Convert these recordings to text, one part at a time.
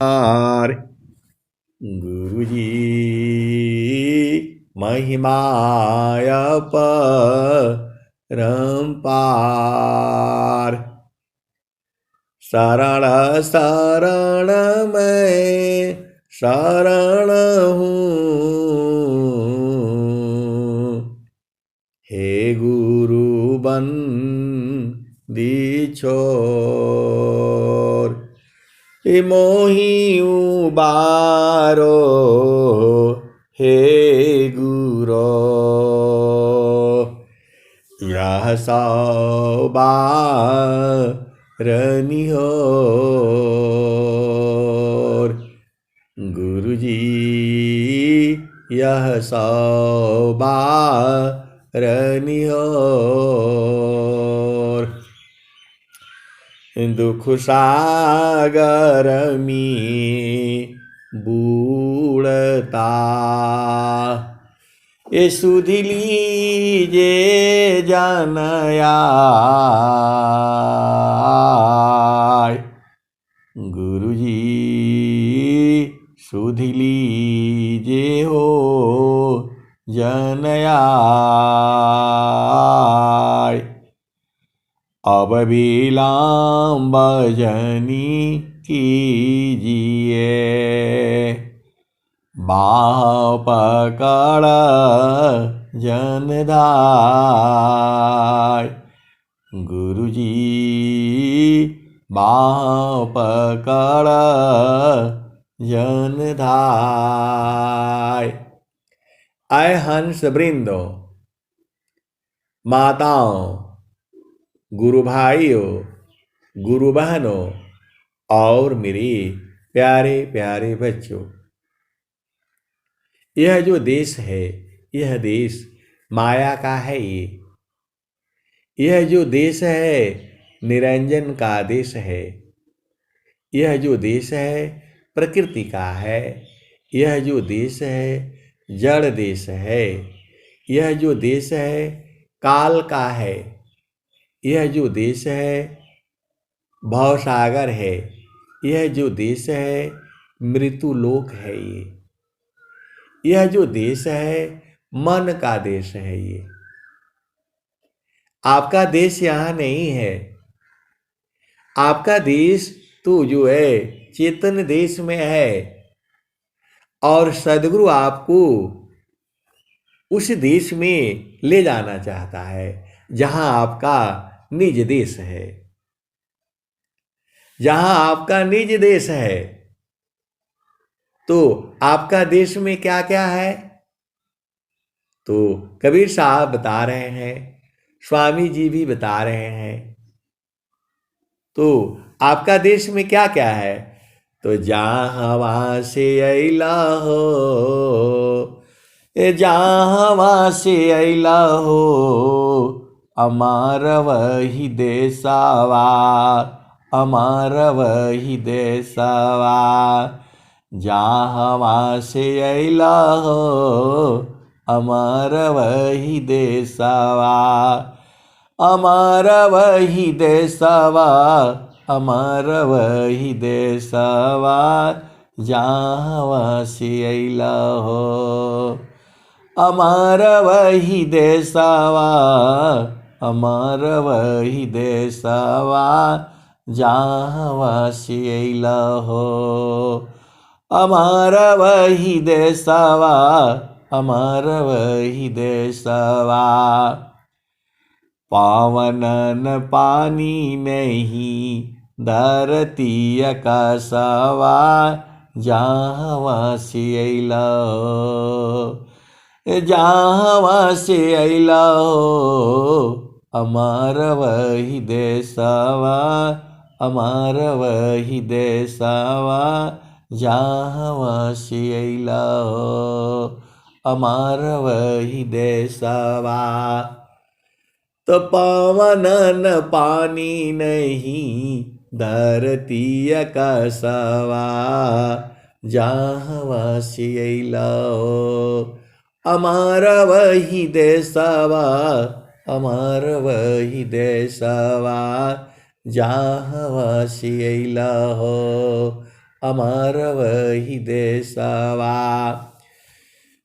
और गुरुजी महिमाय परम्पार। शरण शरण मैं शरण हूँ, हे गुरु बंदी छोर। मोहि उबारो हे गुरो, यह सौबारनिहोर। गुरुजी यह सौबारनिहोर। दुख सागर में बूढ़ता, ये सुध लीजे जन आय। गुरुजी सुध लीजे हो जन आय। अब विलम्ब जनी कीजिए, बाह पकड़ जन धाय। गुरुजी बाह पकड़ जन धाय। आए हंस वृंदो, माताओं, गुरु भाइयों, गुरु बहनों और मेरे प्यारे प्यारे बच्चों, यह जो देश है, यह देश माया का है। यह जो देश है निरंजन का देश है। यह जो देश है प्रकृति का है। यह जो देश है जड़ देश है। यह जो देश है काल का है। यह जो देश है भवसागर है। यह जो देश है मृत्युलोक है। यह जो देश है मन का देश है। ये आपका देश यहाँ नहीं है। आपका देश तो जो है चेतन देश में है, और सद्गुरु आपको उस देश में ले जाना चाहता है जहां आपका निज देश है। जहां आपका निज देश है, तो आपका देश में क्या क्या है? तो कबीर साहब बता रहे हैं, स्वामी जी भी बता रहे हैं। तो आपका देश में क्या क्या है? तो जहाँ से अइला हो, जहाँ से अइला हो, अमार वही देशवा, अमार वही देशवा। जहाँ से अइला हो, अमार वही देशवा, अमर वही देशवा, अमर वही देशवा। जहाँ से अइला हो, अमर वही देशवा, अमर वही देशवा। जहाँ से अइला हो, अमर वही देशवा, अमर वही देशवा। पावनन पानी नहीं धरती आकाशवा। जहाँ से अइला हो, जहाँ से अइला हो, अमर वही देशवा, अमर वही देशवा। जहाँ से अइला हो, अमर वही देशवा। तो पावनन पानी नहीं धरती आकाशवा। जहाँ से अइला हो, अमर वही देशवा, अमर वही देशवा। जहाँ से अइला हो, अमर वही देशवा।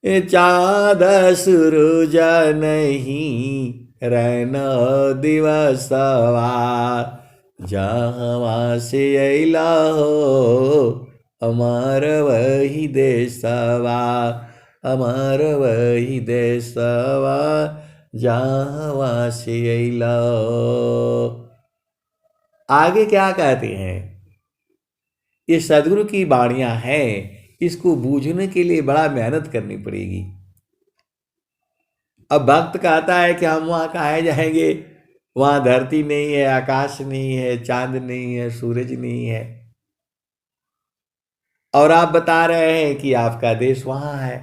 चाँद सूरज नहीं रैन दिवसवा, जहाँ से अइला हो अमर वही देशवा, अमर वही देशवा, जहाँ से अइला हो। आगे क्या कहते हैं? ये सदगुरु की वाणियां हैं, इसको बूझने के लिए बड़ा मेहनत करनी पड़ेगी। अब भक्त कहता है कि हम वहां कहाँ जाएंगे, वहां धरती नहीं है, आकाश नहीं है, चांद नहीं है, सूरज नहीं है, और आप बता रहे हैं कि आपका देश वहां है।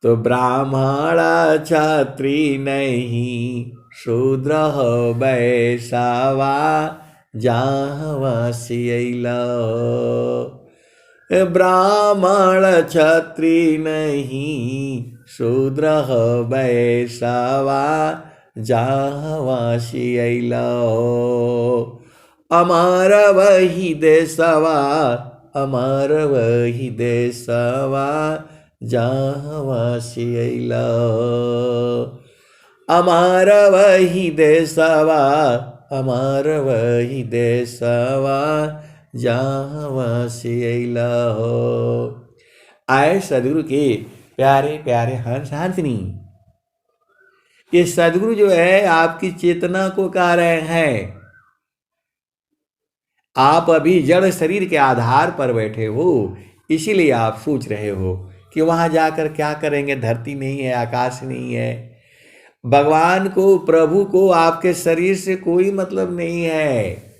तो ब्राह्मण क्षत्रिय नहीं, शूद्र हो वैश्यवा, जहाँ से अइला हो। ब्राह्मण क्षत्रिय नहीं, शूद्र हो वैश्यवा, जहाँ से अइला हो। अमर वही देशवा, अमर वही देशवा, जहाँ से अइला हो। अमर वही देशवा, अमर वही देशवा, जहाँ से अइला हो। आए सदगुरु के प्यारे प्यारे हंस हंसनी, ये सदगुरु जो है आपकी चेतना को कह रहे हैं। आप अभी जड़ शरीर के आधार पर बैठे हो, इसीलिए आप सोच रहे हो कि वहां जाकर क्या करेंगे, धरती नहीं है, आकाश नहीं है। भगवान को, प्रभु को आपके शरीर से कोई मतलब नहीं है।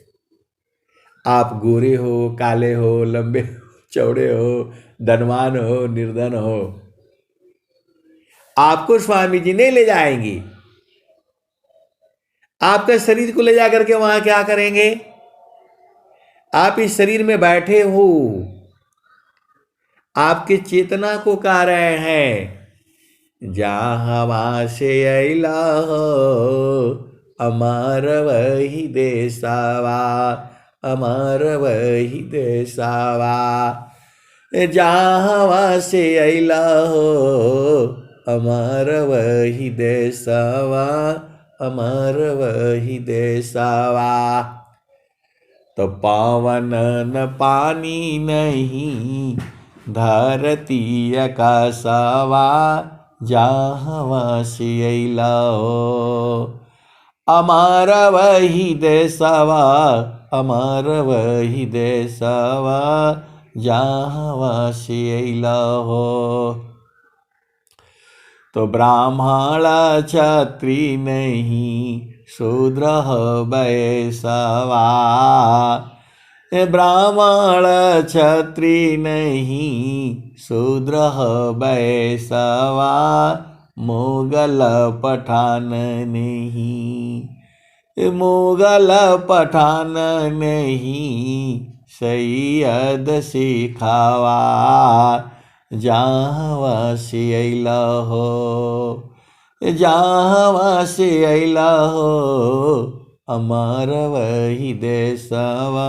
आप गोरे हो, काले हो, लंबे हो, चौड़े हो, धनवान हो, निर्धन हो, आपको स्वामी जी नहीं ले जाएंगे। आपके शरीर को ले जाकर के वहां क्या करेंगे? आप इस शरीर में बैठे हो, आपके चेतना को कह रहे हैं, जहाँ से अइला हो अमर वही देशवा, अमर वही देशवा, जहाँ से अइला हो अमर वही देशवा, अमर वही देशवा। तो पावन न पानी नहीं, धरती आकाशवा, जहाँ से अइला हो। अमर वही देशवा, अमर वही देशवा, जहाँ से अइला हो। तो ब्राह्मण क्षत्रिय नहीं, शूद्र वैश्यवा, ब्राह्मण क्षत्रिय नहीं, शूद्र वैश्यवा, मुगल पठान नहीं, मुगल पठान नहीं, सैयद सिखावा, जहाँ से अइला हो, जहाँ से अइला हो अमर वही देशवा,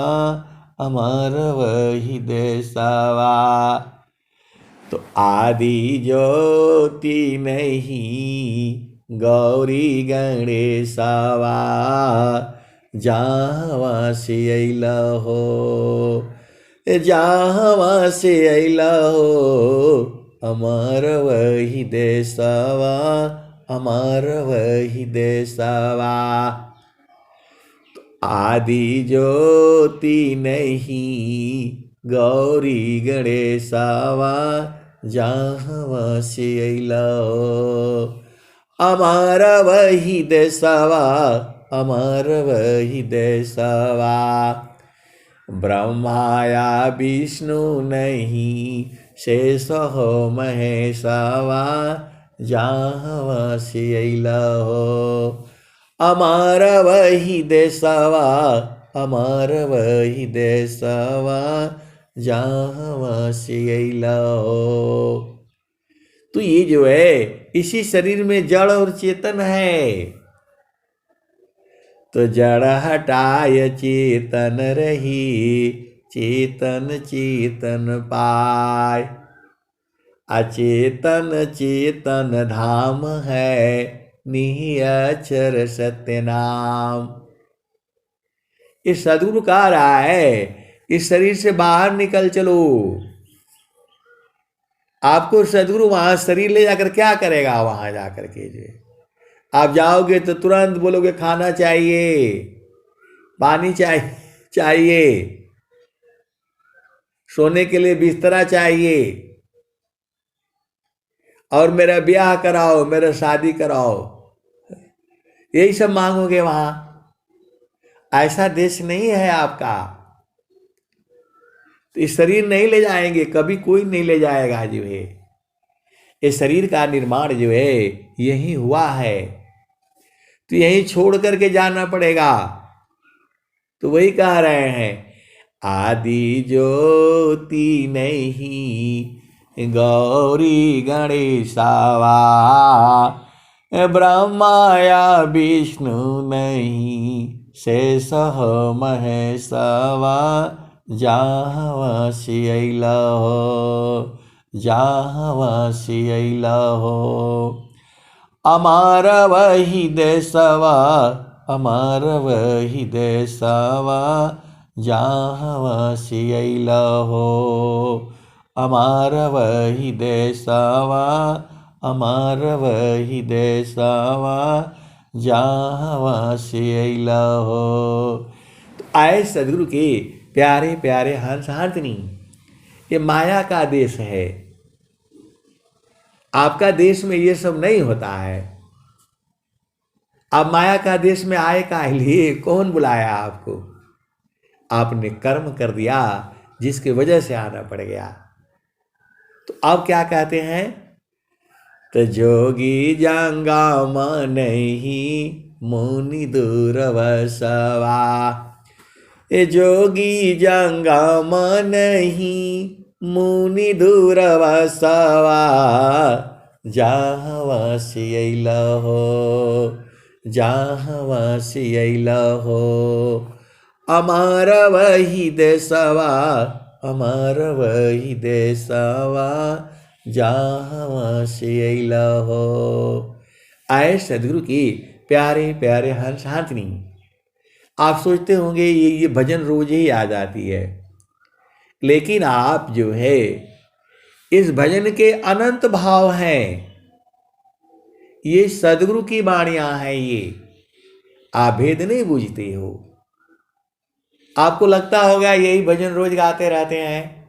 अमर वही देशवा। तो आदि ज्योति नहीं, गौरी गणेशवा, जहाँ से अइला हो, जहाँ से अइला हो अमर वही देशवा, अमर वही देशवा। आदि ज्योति नहीं, गौरी गणेशवा, जहाँ से अइला हो अमर वही देशवा, अमर वही देशवा। ब्रह्माया विष्णु नहीं, शेष हो महेशवा, जहाँ से अइला हो अमर वही देशवा, अमर वही देशवा, जहाँ से अइला हो। तो ये जो है इसी शरीर में जड़ और चेतन है। तो जड़ हटाय चेतन रही, चेतन चेतन पाय। अचेतन चेतन धाम है, निहियचर सत्य नाम। इस सदगुरु कह रहा है इस शरीर से बाहर निकल चलो। आपको सदगुरु वहां शरीर ले जाकर क्या करेगा? वहां जाकर के जो आप जाओगे तो तुरंत बोलोगे खाना चाहिए, पानी चाहिए, सोने के लिए बिस्तरा चाहिए, और मेरा ब्याह कराओ, मेरा शादी कराओ, यही सब मांगोगे वहां। ऐसा देश नहीं है आपका। तो इस शरीर नहीं ले जाएंगे, कभी कोई नहीं ले जाएगा जो है। इस शरीर का निर्माण जो है यही हुआ है, तो यही छोड़ करके जाना पड़ेगा। तो वही कह रहे हैं, आदि ज्योति नहीं गौरी गणेशावा, ब्रह्माया विष्णु नहीं शेष महेशवा। जहाँ वासी अइला हो, जहाँ वासी अइला हो, अमार वही देशवा, अमार वही देशवा। जहाँ वासी अइला हो, अमार वही देशवा, अमार वही देशवा। जहाँ वासी अइला हो। तो आए सदगुरु के प्यारे प्यारे हंस हाथनी, ये माया का देश है। आपका देश में ये सब नहीं होता है। आप माया का देश में आए का लिए? कौन बुलाया आपको? आपने कर्म कर दिया जिसकी वजह से आना पड़ गया। तो अब क्या कहते हैं? तो जोगी जंगम नहीं मुनि दूरवसवा, ए जोगी जंगम नहीं मुनि दूरवसवा। जहाँ वासी अइला हो, जहाँ वासी अइला हो, अमर वही देशवा, अमर वही देशवा। जहाँ वासी अइला हो। आए सदगुरु की प्यारे प्यारे हंस हाथनी। आप सोचते होंगे ये भजन रोज ही याद आती है, लेकिन आप जो है इस भजन के अनंत भाव हैं। ये सदगुरु की वाणियां हैं। ये आप भेद नहीं बूझते हो। आपको लगता होगा यही भजन रोज गाते रहते हैं,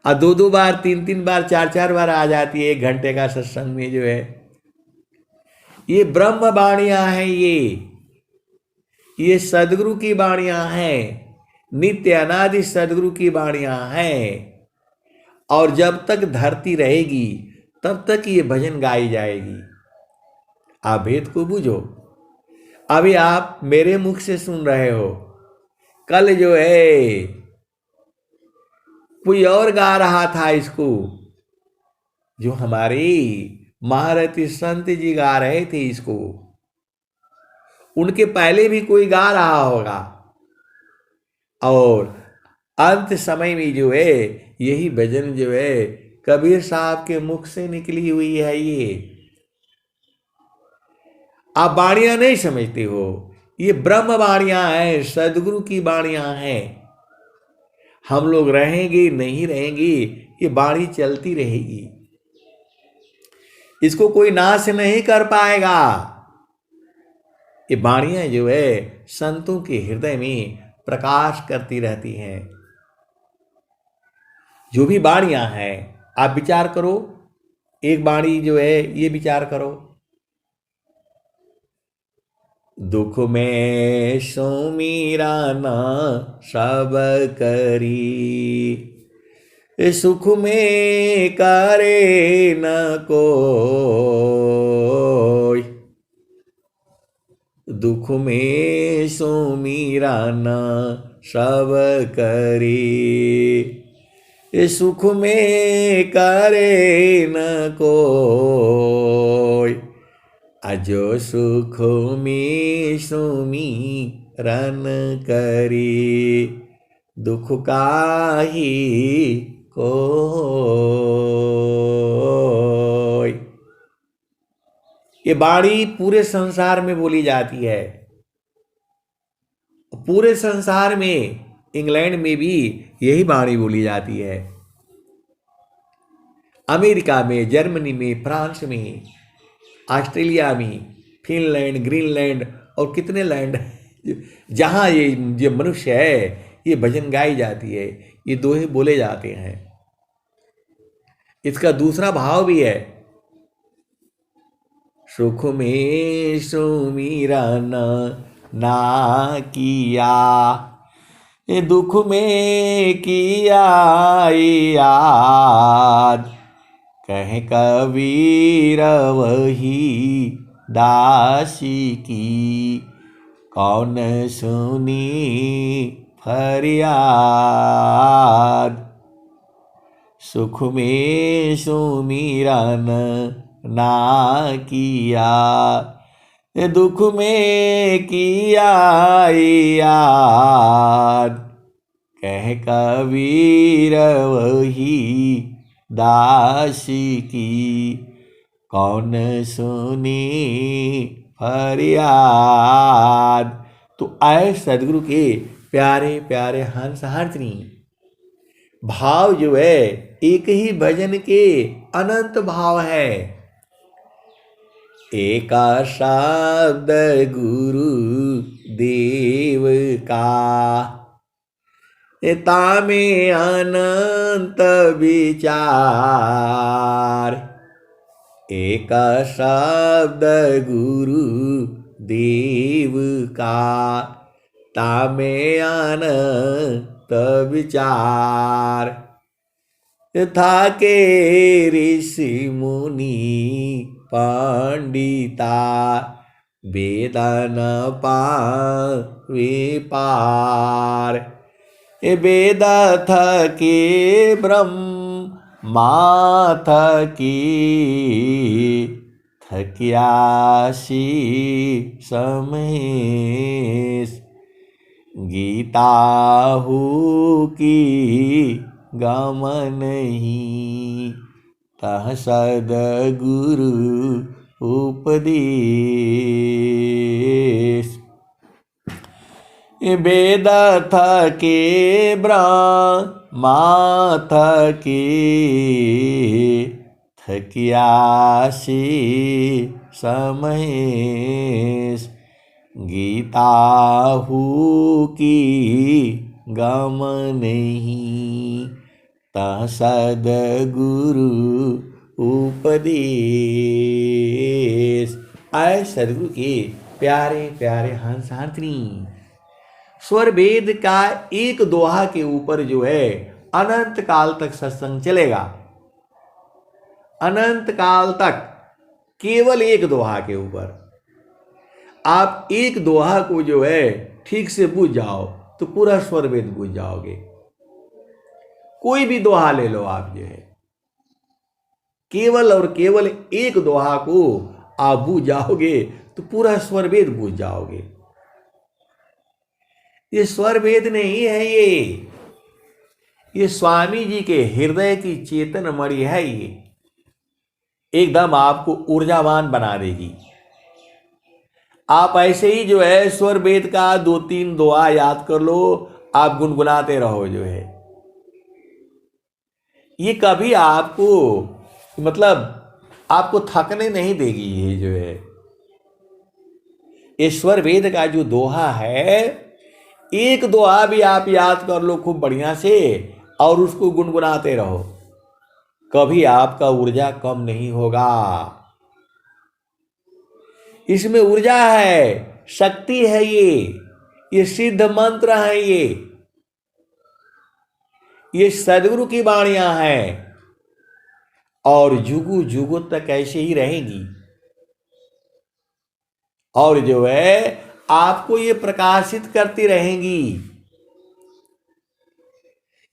और दो दो बार, तीन तीन बार, चार चार बार आ जाती है 1 घंटे का सत्संग में जो है। ये ब्रह्म वाणियां हैं। ये सदगुरु की वाणियां हैं, नित्य अनादि सदगुरु की वाणियां हैं। और जब तक धरती रहेगी तब तक ये भजन गाई जाएगी। आप भेद को बूझो। अभी आप मेरे मुख से सुन रहे हो, कल जो है कोई और गा रहा था इसको, जो हमारी महारथी संत जी गा रहे थे इसको। उनके पहले भी कोई गा रहा होगा, और अंत समय में जो है यही भजन जो है कबीर साहब के मुख से निकली हुई है। ये आप वाणियां नहीं समझते हो। ये ब्रह्म वाणियां हैं, सदगुरु की वाणियां हैं। हम लोग रहेंगे नहीं रहेंगे, ये वाणी चलती रहेगी। इसको कोई नाश नहीं कर पाएगा। ये वाणियां जो है संतों के हृदय में प्रकाश करती रहती हैं। जो भी वाणियां हैं आप विचार करो। एक वाणी जो है ये विचार करो, दुख में सुमिराना सब करी, सुख में करे न कोई। दुख में सुमिराना सब करी, सुख में करे न कोई। अजो सुख में सुमिरन करे, दुख काहि कोय। ये वाणी पूरे संसार में बोली जाती है। पूरे संसार में, इंग्लैंड में भी यही वाणी बोली जाती है। अमेरिका में, जर्मनी में, फ्रांस में, ऑस्ट्रेलिया में, फिनलैंड, ग्रीनलैंड और कितने लैंड जहाँ ये मनुष्य है, ये भजन गाई जाती है, ये दोहे बोले जाते हैं। इसका दूसरा भाव भी है, सुख में सुमिरन ना किया, ये दुख में किया याद, कहे कबीर वही दासी की, कौन सुनी फरियाद। सुख में सुमिरन ना किया, दुख में किया याद, कह कबीर वही दासी की, कौन सुनी फरियाद। तो आए सदगुरु के प्यारे प्यारे हंस हारनी, भाव जो है एक ही भजन के अनंत भाव है। एका शब्द गुरु देव का, तामे अनंत विचार। एक शब्द गुरु देव का, तामे अनंत विचार। था के ऋषि मुनि पंडिता, वेदन पावे पार। वेद थके ब्रह्मा थकी, थकियासी समेश। गीता हु की गमन ही, तह सद्गुरु उपदेश। वेद थके ब्रह्मा थके, थकियासी समेश। गीता हु की गमन ही, तह सद्गुरु उपदेश। आए सद्गुरु के प्यारे प्यारे हंस हारनी, स्वर वेद का एक दोहा के ऊपर जो है अनंत काल तक सत्संग चलेगा। अनंत काल तक केवल एक दोहा के ऊपर। आप एक दोहा को जो है ठीक से बूझ जाओ तो पूरा स्वर वेद बूझ जाओगे। कोई भी दोहा ले लो आप, जो है केवल और केवल एक दोहा को आप बूझ जाओगे तो पूरा स्वर वेद बूझ जाओगे। ये स्वर वेद नहीं है, ये स्वामी जी के हृदय की चेतन मणि है। ये एकदम आपको ऊर्जावान बना देगी। आप ऐसे ही जो है स्वर वेद का 2-3 दोहा याद कर लो, आप गुनगुनाते रहो। जो है ये कभी आपको मतलब आपको थकने नहीं देगी। ये जो है ईश्वर वेद का जो दोहा है, एक दोहा भी आप याद कर लो खूब बढ़िया से और उसको गुनगुनाते रहो, कभी आपका ऊर्जा कम नहीं होगा। इसमें ऊर्जा है, शक्ति है। ये सिद्ध मंत्र है। ये सद्गुरु की वाणियां हैं और जुगु जुगु तक ऐसे ही रहेंगी। और जो है आपको ये प्रकाशित करती रहेंगी।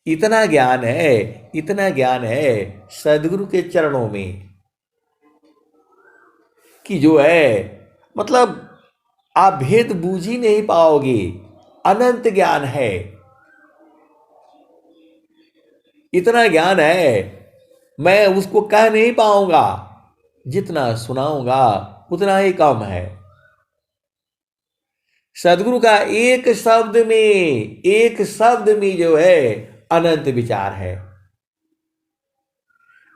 इतना ज्ञान है, इतना ज्ञान है सद्गुरु के चरणों में। कि जो है मतलब आप भेद बूझ ही नहीं पाओगे, अनंत ज्ञान है। इतना ज्ञान है मैं उसको कह नहीं पाऊंगा, जितना सुनाऊंगा उतना ही कम है। सदगुरु का एक शब्द में जो है अनंत विचार है।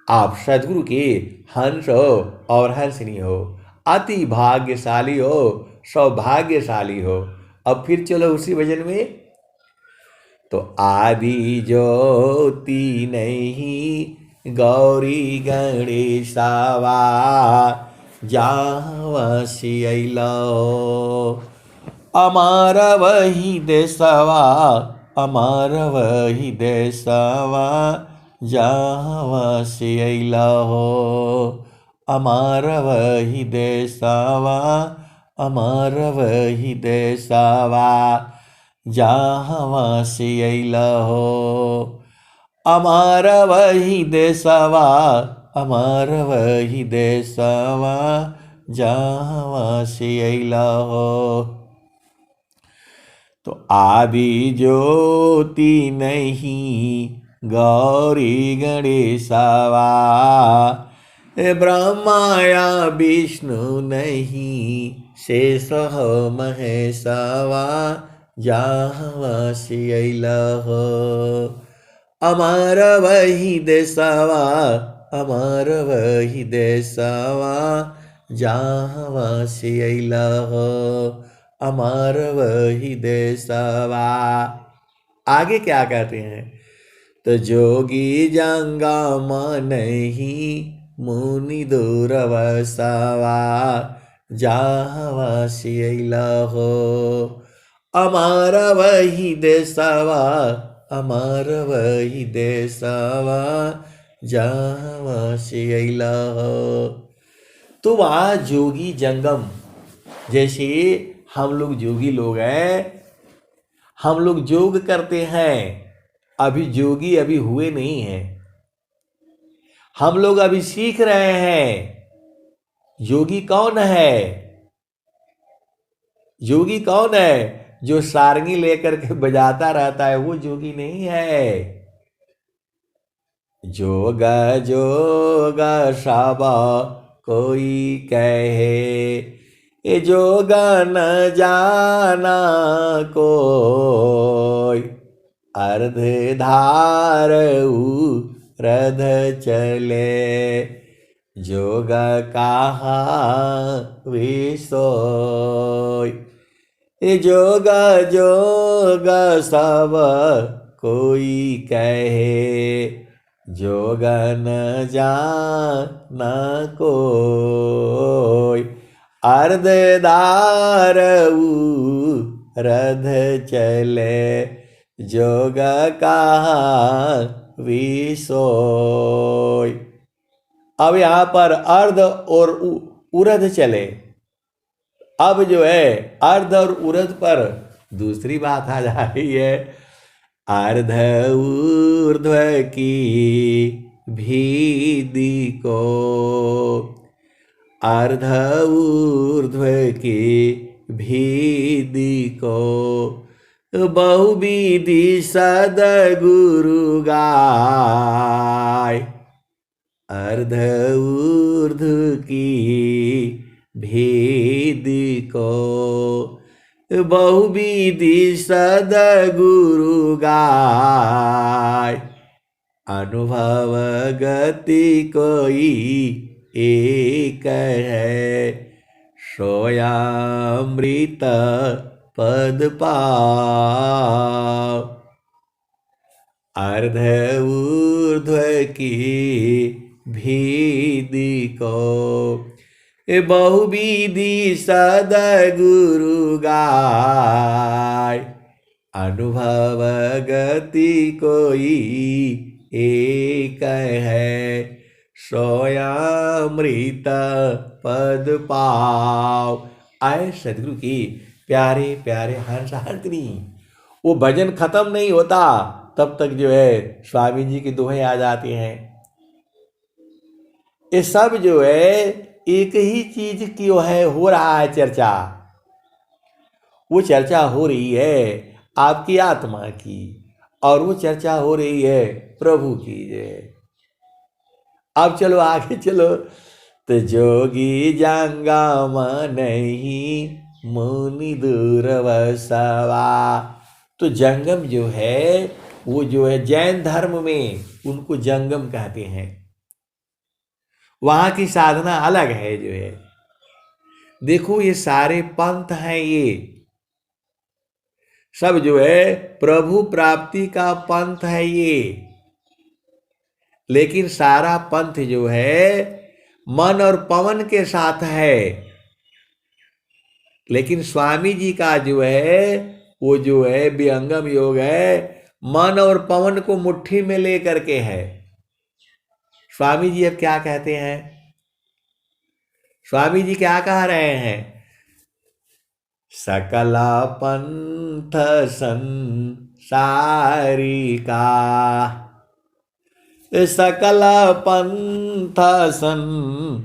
आप सदगुरु के हंस हो और हंसनी हो, अति भाग्यशाली हो, सौभाग्यशाली हो। अब फिर चलो उसी भजन में। तो आदि ज्योति नहीं गौरी गणेशावा, जावसी अइलो अमर वही देशवा, अमर वही देशवा, जावसी अइलो अमर वही देशवा, अमर वही देशवा, जहाँ से अइला हो। अमर वही देशवा, अमर वही देशवा, जहाँ से अइला हो। तो आदि ज्योति नहीं गौरी गणेशवा, ब्रह्मा या विष्णु नहीं शेष महेशवा, जहाँ से अइला हो। अमर वही देशवा, अमर वही देशवा, जहाँ से अइला हो। अमर वही देशवा। आगे क्या कहते हैं? तो जोगी जंगम नहीं मुनि दूरवसवा, जहाँ से अइला हो। अमर वही देशवा, अमर वही देशवा, जहाँ से अइला हो। तो वहाँ जोगी जंगम, जैसे हम लोग जोगी लोग हैं, हम लोग योग करते हैं, अभी जोगी अभी हुए नहीं हैं, हम लोग अभी सीख रहे हैं। योगी कौन है? योगी कौन है? जो सारंगी लेकर के बजाता रहता है वो जोगी नहीं है। जोग जोग सब कोई कहे, ये जोग न जाना कोई, अर्ध धार रध चले, जोग कहा विसोय। ये जोग जोग सब कोई कहे, जोग न जाना कोई, अर्ध धार रध चले, जोग कहा विसोय। अब यहां पर अर्ध और उरध चले। अब जो है अर्ध और उरध पर दूसरी बात आ जा रही है। अर्ध ऊर्ध्व की भीदी को, अर्ध ऊर्ध्व की भीदी को, बहुविधि सदगुरु गाय। अर्ध ऊर्ध्व की भेदी को, बहुविधि सदगुरु गाय। अनुभव गति कोई एक है, सोयामृत पद पाओ। अर्ध ऊर्ध्व की भीदी को, बहुविधि सदगुरु गाय। अनुभव गति कोई एक है, सोयामृत पद पाओ। आए सदगुरु की प्यारे प्यारे हंस हंसनी। वो भजन खत्म नहीं होता तब तक जो है स्वामी जी की दोहे आ जाती हैं। ये सब जो है एक ही चीज क्यों है हो रहा है चर्चा। वो चर्चा हो रही है आपकी आत्मा की, और वो चर्चा हो रही है प्रभु की जय। अब चलो आगे चलो। तो जोगी जंगम नहीं मुनि दूरवसवा। तो जंगम जो है वो जो है जैन धर्म में उनको जंगम कहते हैं। वहां की साधना अलग है जो है। देखो ये सारे पंथ हैं, ये सब जो है प्रभु प्राप्ति का पंथ है ये। लेकिन सारा पंथ जो है मन और पवन के साथ है। लेकिन स्वामी जी का जो है वो जो है विहंगम योग है, मन और पवन को मुट्ठी में लेकर के है। स्वामी जी अब क्या कहते हैं? स्वामी जी क्या कह रहे हैं? सकला पंथ संसारिका, सकल पंथ संसारिका,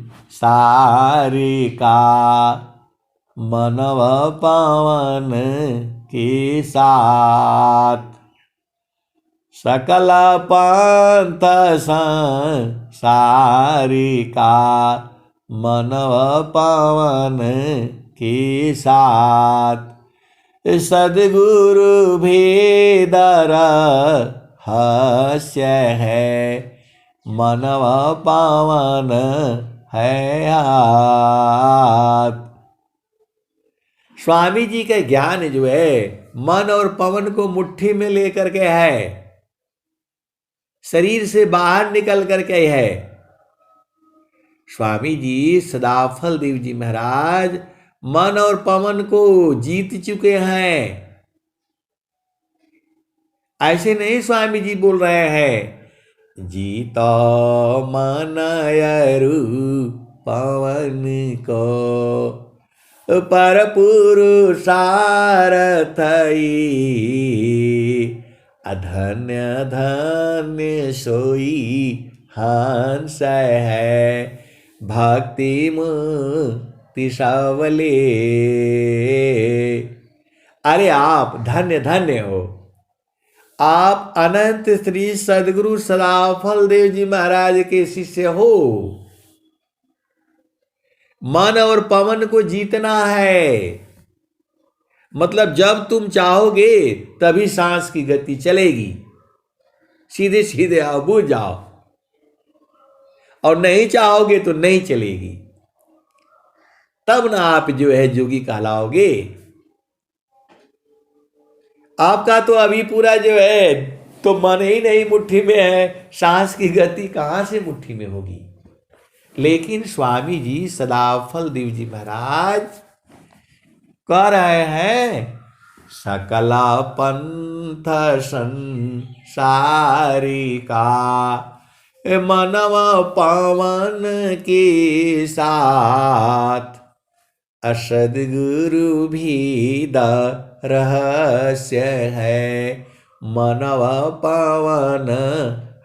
मनव पवन के साथ। सकल पंथ संसारिका, मनव पवन के साथ। सद्गुरु भेदर हास्य है, मनव पावन है हाथ। स्वामी जी का ज्ञान जो है मन और पवन को मुट्ठी में लेकर के है, शरीर से बाहर निकल करके है। स्वामी जी सदाफल देव जी महाराज मन और पवन को जीत चुके हैं। ऐसे नहीं स्वामी जी बोल रहे हैं जीतो मन अरु पवन को, पर पुरुषार्थई अधन्य धन्य सोई हंस है, भक्ति मुक्ति सबले। अरे आप धन्य धन्य हो, आप अनंत श्री सदगुरु सदाफल देव जी महाराज के शिष्य हो। मन और पवन को जीतना है, मतलब जब तुम चाहोगे तभी सांस की गति चलेगी। सीधे सीधे आओ, बुझ जाओ, और नहीं चाहोगे तो नहीं चलेगी। तब ना आप जो है जोगी कहलाओगे। आपका तो अभी पूरा जो है तो मन ही नहीं मुट्ठी में है, सांस की गति कहां से मुट्ठी में होगी। लेकिन स्वामी जी सदाफल देव जी महाराज कह रहे हैं सकला पंथ संसारिका, मनव पवन के साथ। असदगुरु भी द रहस्य है, मनव पवन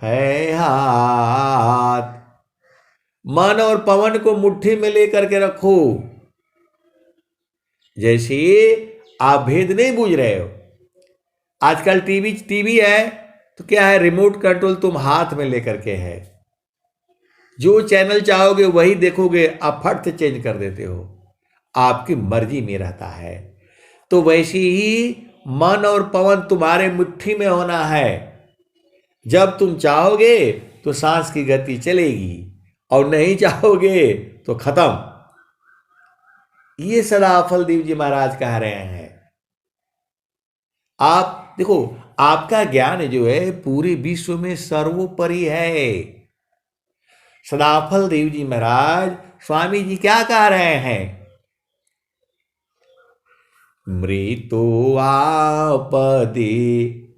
है हाथ। मन और पवन को मुट्ठी में लेकर के रखो। जैसे आप भेद नहीं बूझ रहे हो, आजकल टीवी है तो क्या है, रिमोट कंट्रोल तुम हाथ में लेकर के है, जो चैनल चाहोगे वही देखोगे, आप फट से चेंज कर देते हो, आपकी मर्जी में रहता है। तो वैसे ही मन और पवन तुम्हारे मुट्ठी में होना है। जब तुम चाहोगे तो सांस की गति चलेगी, और नहीं चाहोगे तो खत्म। ये सदाफल देव जी महाराज कह रहे हैं। आप देखो, आपका ज्ञान जो है पूरे विश्व में सर्वोपरि है। सदाफल देव जी महाराज स्वामी जी क्या कह रहे हैं? मृत्यु आपदे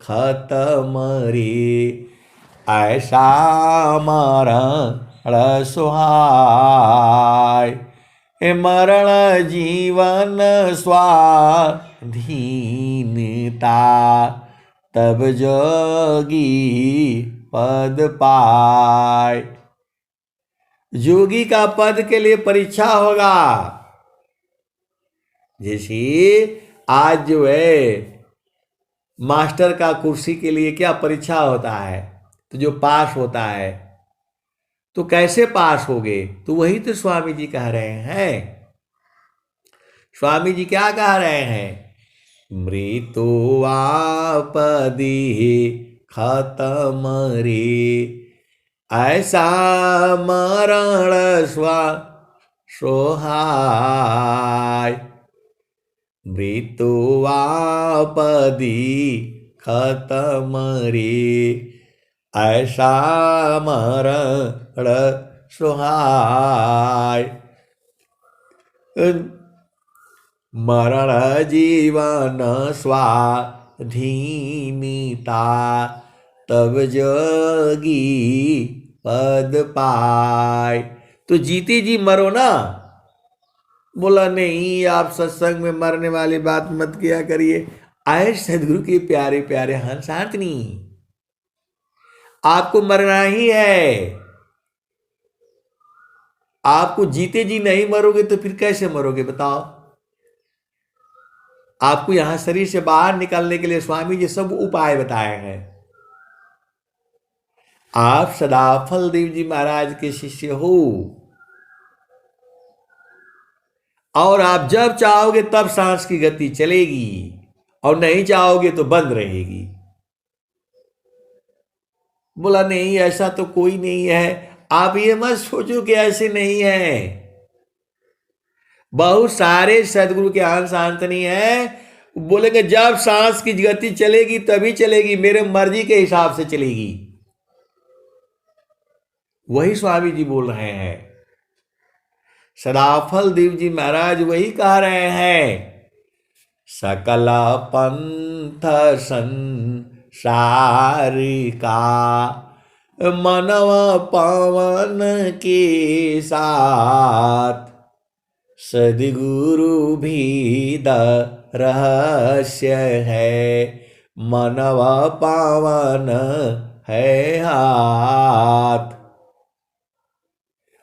खत्म रे, ऐसा मरण सुहाय। मरण जीवन स्वाधीनता, तब जोगी पद पाय। योगी का पद के लिए परीक्षा होगा। जैसे आज जो है मास्टर का कुर्सी के लिए क्या परीक्षा होता है, तो जो पास होता है तो कैसे पास होगे, तो वही तो स्वामी जी कह रहे हैं। स्वामी जी क्या कह रहे हैं, मृत्यु आपदी खत्म रे, ऐसा मरण सोहाय। मृत्यु आपदी खत्म रे, ऐसा मरण सोहाय। मरण जीवन स्वाधीनता, तब जोगी पद पाए। तो जीते जी मरो ना। बोला नहीं, आप सत्संग में मरने वाली बात मत किया करिए। आए सदगुरु के प्यारे प्यारे हंसातनी, आपको मरना ही है। आपको जीते जी नहीं मरोगे तो फिर कैसे मरोगे बताओ। आपको यहां शरीर से बाहर निकलने के लिए स्वामी जी सब उपाय बताए हैं। आप सदाफल देव जी महाराज के शिष्य हो, और आप जब चाहोगे तब सांस की गति चलेगी, और नहीं चाहोगे तो बंद रहेगी। बोला नहीं, ऐसा तो कोई नहीं है। आप ये मत सोचो कि ऐसे नहीं है। बहुत सारे सदगुरु के अंश नहीं है, बोलेंगे जब सांस की गति चलेगी तभी चलेगी, मेरे मर्जी के हिसाब से चलेगी। वही स्वामी जी बोल रहे हैं। सदाफल देव जी महाराज वही कह रहे हैं, सकल पंथ संसारिका, मनव पवन के साथ, सदगुरु भी द रहस्य है, मनव पावन है हाथ।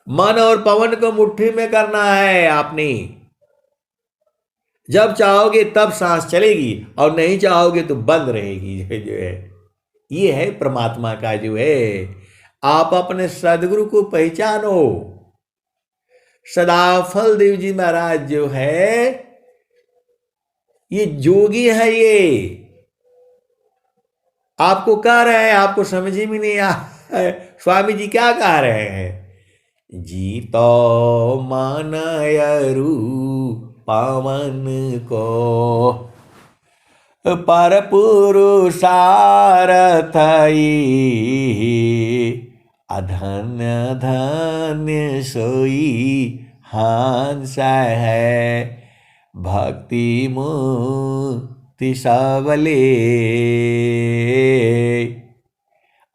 मन और पवन को मुट्ठी में करना है आपने। जब चाहोगे तब सांस चलेगी, और नहीं चाहोगे तो बंद रहेगी। जो है ये है परमात्मा का जो है। आप अपने सदगुरु को पहचानो। सदाफल देव जी महाराज जो है ये जोगी है। ये आपको कह रहे हैं, आपको समझ में नहीं आ स्वामी जी क्या कह रहे हैं, जीतो मनयरु पवन को, पर पुरुषारथ अधन्य धन्य सोई हंस है, भक्ति मुक्ति सबले।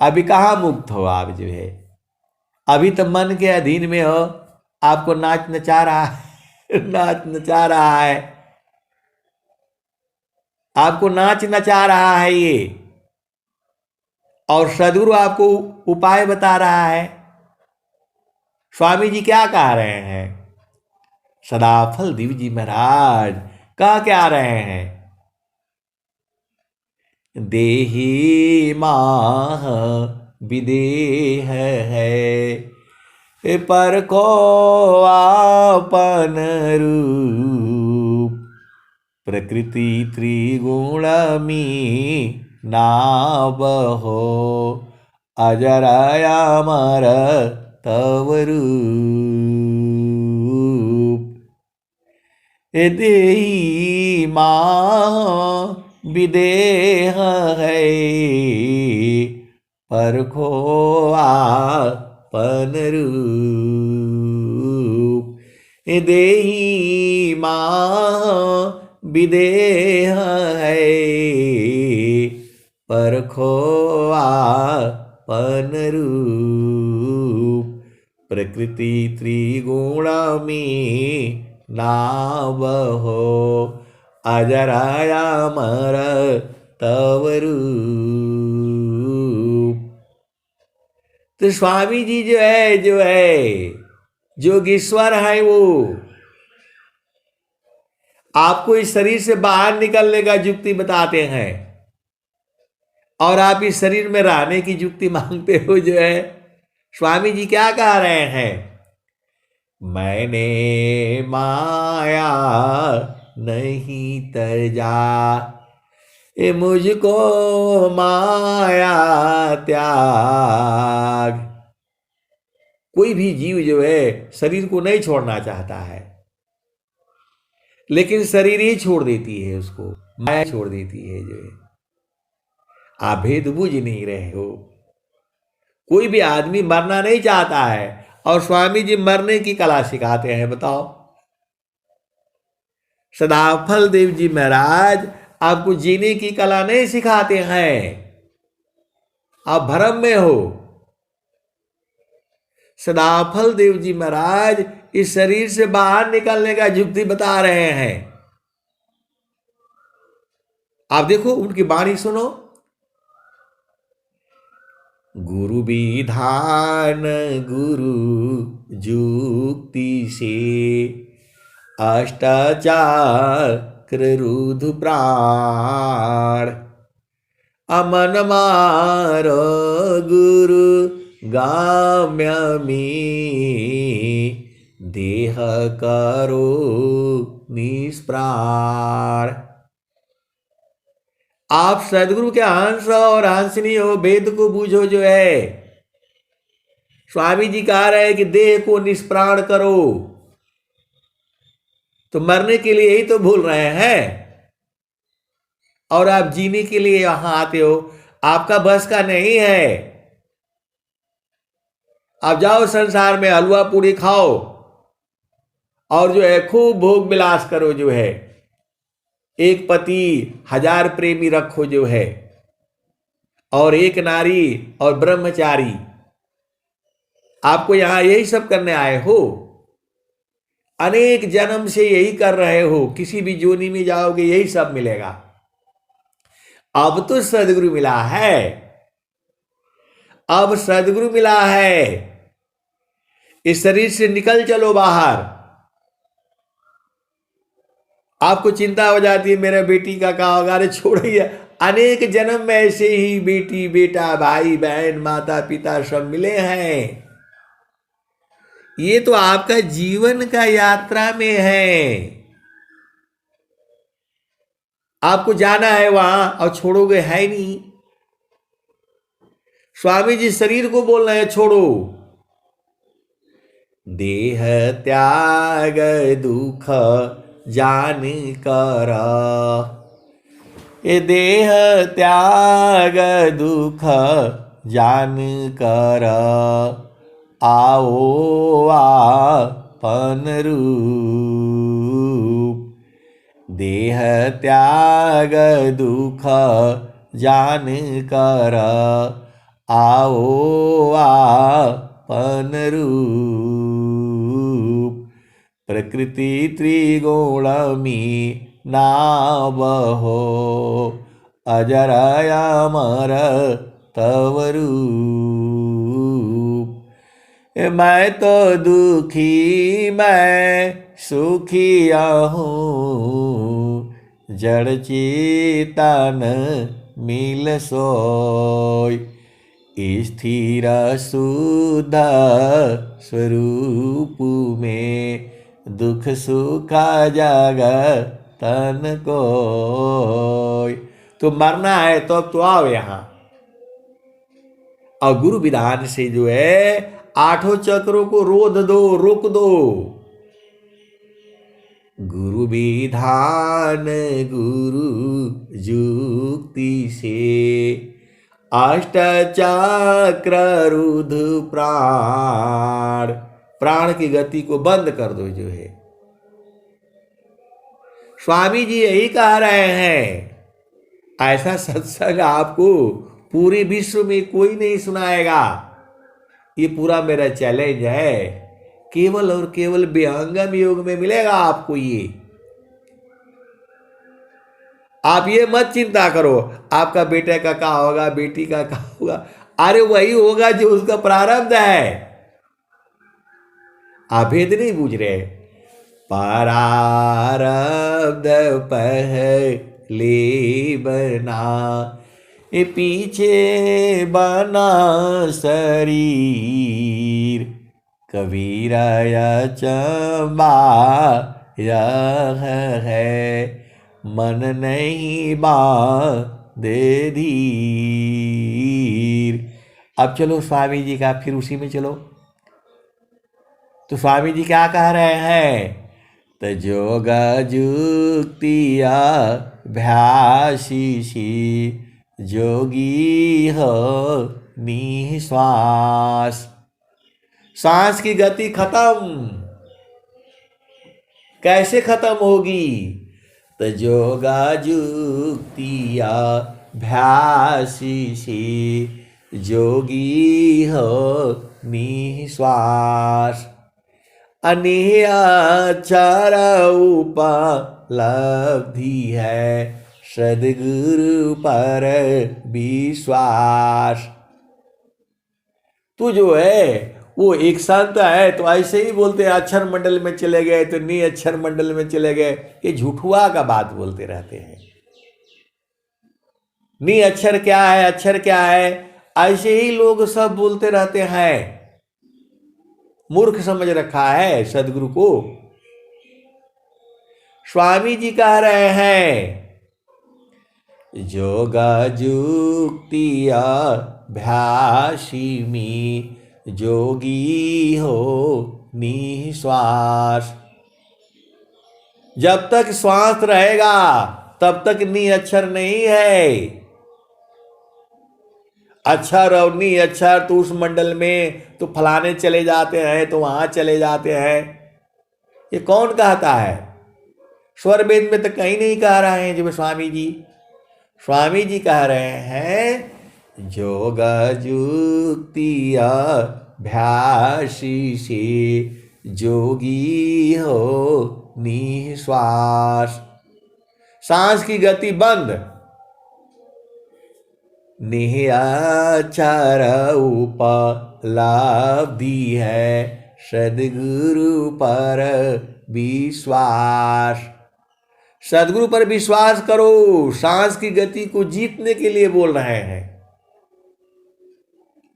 अभी कहाँ मुक्त हो आप जो है, अभी तो मन के अधीन में हो। आपको नाच नचा रहा है नाच नचा रहा है, आपको नाच नचा रहा है ये, और सदगुरु आपको उपाय बता रहा है। स्वामी जी क्या कह रहे हैं, सदाफल देव जी महाराज कह क्या रहे हैं, देही माह विदेह है, पर को आपन रूप, प्रकृति त्रिगुण में नाव हो, अजर अमर तव रूप। देही माह विदेह है, परखो आपन रूप। देही माह विदेह है, परखो आपन रूप, प्रकृति त्रिगुण में नाव हो, अजर अमर तव रूप। तो स्वामी जी जो है योगेश्वर है वो आपको इस शरीर से बाहर निकलने का युक्ति बताते हैं, और आप इस शरीर में रहने की युक्ति मांगते हो। जो है स्वामी जी क्या कह रहे हैं, मैंने माया नहीं तजा, ये मुझको माया त्याग। कोई भी जीव जो है शरीर को नहीं छोड़ना चाहता है, लेकिन शरीर ही छोड़ देती है उसको, माया छोड़ देती है। जो है आप भेद बुझ नहीं रहे हो। कोई भी आदमी मरना नहीं चाहता है, और स्वामी जी मरने की कला सिखाते हैं। बताओ, सदाफल देव जी महाराज आपको जीने की कला नहीं सिखाते हैं, आप भ्रम में हो। सदाफल देव जी महाराज इस शरीर से बाहर निकलने का युक्ति बता रहे हैं। आप देखो, उनकी वाणी सुनो। गुरु विधान गुरु जुक्ति से, अष्टाचक्र रुधु प्राण, अमन मार गुरु गाम्यमी, देह करो निष्प्राण। आप सदगुरु के हंस और हंसनी हो, वेद को बूझो। जो है स्वामी जी कह रहे हैं कि देह को निष्प्राण करो, तो मरने के लिए ही तो भूल रहे हैं, और आप जीने के लिए यहां आते हो। आपका बस का नहीं है। आप जाओ संसार में हलवा पूड़ी खाओ, और जो है खूब भोग विलास करो। जो है एक पति 1000 प्रेमी रखो। जो है और एक नारी और ब्रह्मचारी। आपको यहां यही सब करने आए हो, अनेक जन्म से यही कर रहे हो। किसी भी जोनी में जाओगे यही सब मिलेगा। अब तो सदगुरु मिला है, अब सदगुरु मिला है। इस शरीर से निकल चलो बाहर। आपको चिंता हो जाती है मेरे बेटी का क्या होगा। अरे छोड़िए, अनेक जन्म में ऐसे ही बेटी बेटा भाई बहन माता पिता सब मिले हैं। ये तो आपका जीवन का यात्रा में है। आपको जाना है वहां, और छोड़ोगे है नहीं। स्वामी जी शरीर को बोल रहे हैं छोड़ो। देह त्याग दुख जान कर, ये देह त्याग दुख जान कर, आओ आपन रूप। देह त्याग दुख जान कर, आओ आपन रूप। प्रकृति त्रिगुणमी नावहो, अजर अमर तव रूप। मैं तो दुखी मैं सुखिया हूँ, जड़ चेतन मिल सोय। स्थिर शुद्ध स्वरूप में, दुख सुख जगतन कोय। तो मरना है तो अब तो आओ यहां। और गुरु विधान से जो है 8 चक्रों को रोध दो, रोक दो। गुरु विधान गुरु जुक्ति से, अष्टचक्र रुधु प्राण। प्राण की गति को बंद कर दो। जो है स्वामी जी यही कह रहे हैं। ऐसा सत्संग आपको पूरे विश्व में कोई नहीं सुनाएगा। ये पूरा मेरा चैलेंज है। केवल और केवल विहंगम योग में मिलेगा आपको ये। आप ये मत चिंता करो आपका बेटे का क्या होगा, बेटी का क्या होगा। अरे वही होगा जो उसका प्रारब्ध है। आप भेद नहीं बूझ रहे। प्रारब्ध पहले बना, ये पीछे बना शरीर। कबीरा चंबा यह है, मन नहीं बांधे धीर। अब चलो स्वामी जी का फिर उसी में चलो। तो स्वामी जी क्या कह रहे हैं? तो जोग जुक्तिया भ्यासीसी, जोगी हो निश्वास। सांस की गति खत्म, कैसे खत्म होगी? तो जोगा जुक्तिया भ्यासीसी, जोगी हो निश्वास। अनिहर उपलब्धि है, सद्गुरु पर विश्वास। तू जो है वो एक संत है तो ऐसे ही बोलते हैं अक्षर मंडल में चले गए तो नी अक्षर मंडल में चले गए, ये झूठुआ का बात बोलते रहते हैं। नी अक्षर क्या है, अक्षर क्या है, ऐसे ही लोग सब बोलते रहते हैं। मूर्ख समझ रखा है सदगुरु को। स्वामी जी कह रहे हैं जोगा जुक्तिया भ्यासीमी, जोगी हो निश्वास। जब तक श्वास रहेगा तब तक नी अक्षर नहीं है। अक्षर और नी अक्षर तो उस मंडल में तो फलाने चले जाते हैं तो वहां चले जाते हैं, ये कौन कहता है? स्वर वेद में तो कहीं नहीं कह रहे हैं। जब स्वामी जी कह रहे हैं जोग जुक्तिया भ्यासीसी, जोगी हो निश्वास। सांस की गति बंद, निहर उपलब्धि है, सद्गुरु पर विश्वास। सद्गुरु पर विश्वास करो। सांस की गति को जीतने के लिए बोल रहे हैं।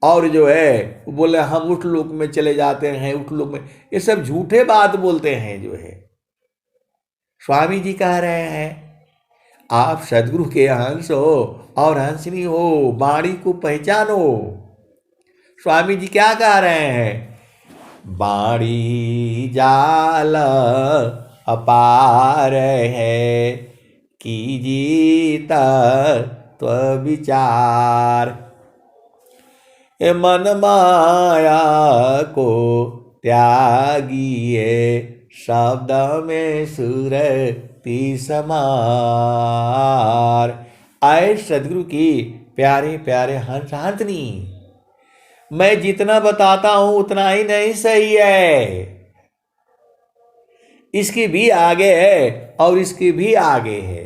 और जो है वो बोले हम उठ लोक में चले जाते हैं, उठ लोक में, ये सब झूठे बात बोलते हैं। जो है स्वामी जी कह रहे हैं आप सदगुरु के अंश हो और हंसनी हो, वाणी को पहचानो। स्वामी जी क्या कह रहे हैं? वाणी जाल अपार है, कीजिए तो विचार। ये मन माया को त्यागिए, शब्द में सुरति समार। आए सदगुरु की प्यारे प्यारे हंस हंसनी, मैं जितना बताता हूं उतना ही नहीं सही है। इसकी भी आगे है और इसकी भी आगे है।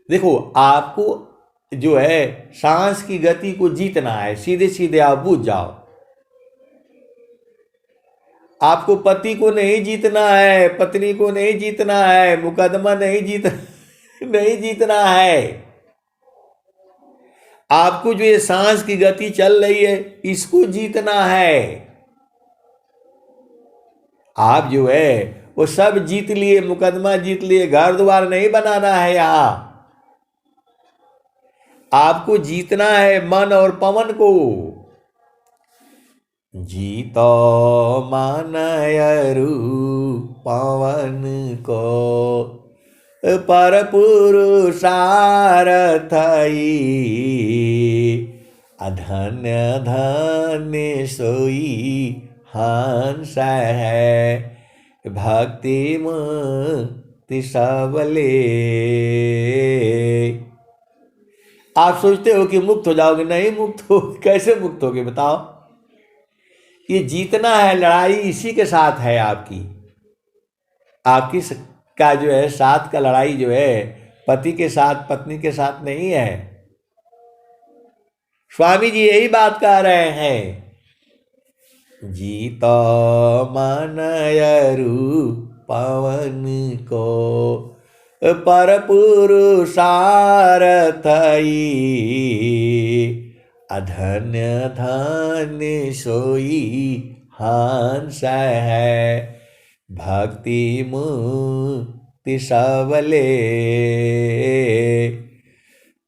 देखो आपको जो है सांस की गति को जीतना है, सीधे सीधे आप बूझ जाओ। आपको पति को नहीं जीतना है, पत्नी को नहीं जीतना है, मुकदमा नहीं जीतना है। आपको जो ये सांस की गति चल रही है इसको जीतना है। आप जो है वो सब जीत लिए, मुकदमा जीत लिए, घर द्वार नहीं बनाना है। यहां आपको जीतना है मन और पवन को। जीतो मानयरु पवन को, पर पुरुषारथई, अधन्य धन्य सोई हंस है, भक्ति मुक्ति सबले। आप सोचते हो कि मुक्त हो जाओगे, नहीं मुक्त हो। कैसे मुक्त होगे बताओ? ये जीतना है, लड़ाई इसी के साथ है। आपकी का जो है साथ का लड़ाई जो है पति के साथ पत्नी के साथ नहीं है। स्वामी जी यही बात कह रहे हैं। जीतो मनयरु पवन को पर पुरुषारथई अधन्य धन्य सोई हंस है भक्ति मुक्ति सबले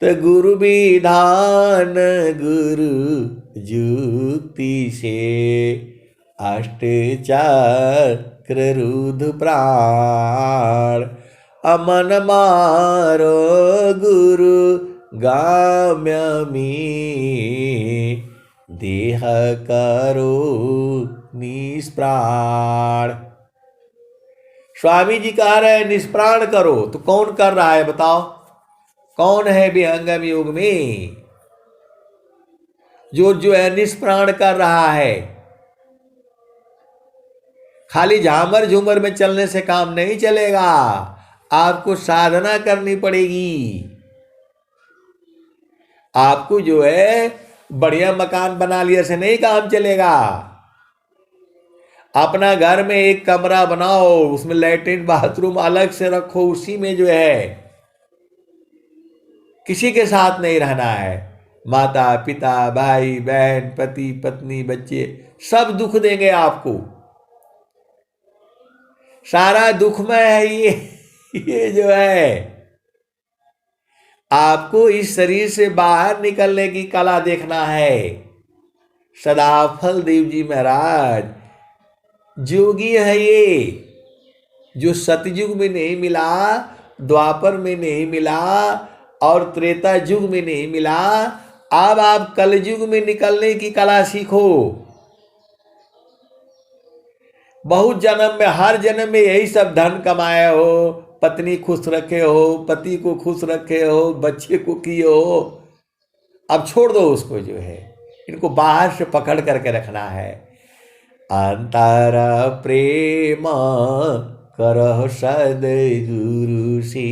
तो गुरु विधान गुरु जुक्ति से अष्ट चक्र रुद्र प्राण अमन मारो गुरु गाम्यमी देह करो निष्प्राण। स्वामी जी कह रहे हैं निष्प्राण करो, तो कौन कर रहा है बताओ? कौन है विहंगम युग में जो है निष्प्राण कर रहा है? खाली झामर झूमर में चलने से काम नहीं चलेगा, आपको साधना करनी पड़ेगी। आपको जो है बढ़िया मकान बना लिया से नहीं काम चलेगा। अपना घर में एक कमरा बनाओ, उसमें लैट्रिन बाथरूम अलग से रखो, उसी में जो है किसी के साथ नहीं रहना है। माता पिता भाई बहन पति पत्नी बच्चे सब दुख देंगे आपको, सारा दुखमय है ये जो है। आपको इस शरीर से बाहर निकलने की कला देखना है। सदाफल देव जी महाराज जोगी है ये, जो सतयुग में नहीं मिला, द्वापर में नहीं मिला और त्रेता युग में नहीं मिला। अब आप कलयुग में निकलने की कला सीखो। बहुत जन्म में, हर जन्म में यही सब धन कमाए हो, पत्नी खुश रखे हो, पति को खुश रखे हो, बच्चे को किए हो। अब छोड़ दो उसको, जो है इनको बाहर से पकड़ करके रखना है। अंतर प्रेम करह सदगुरु सी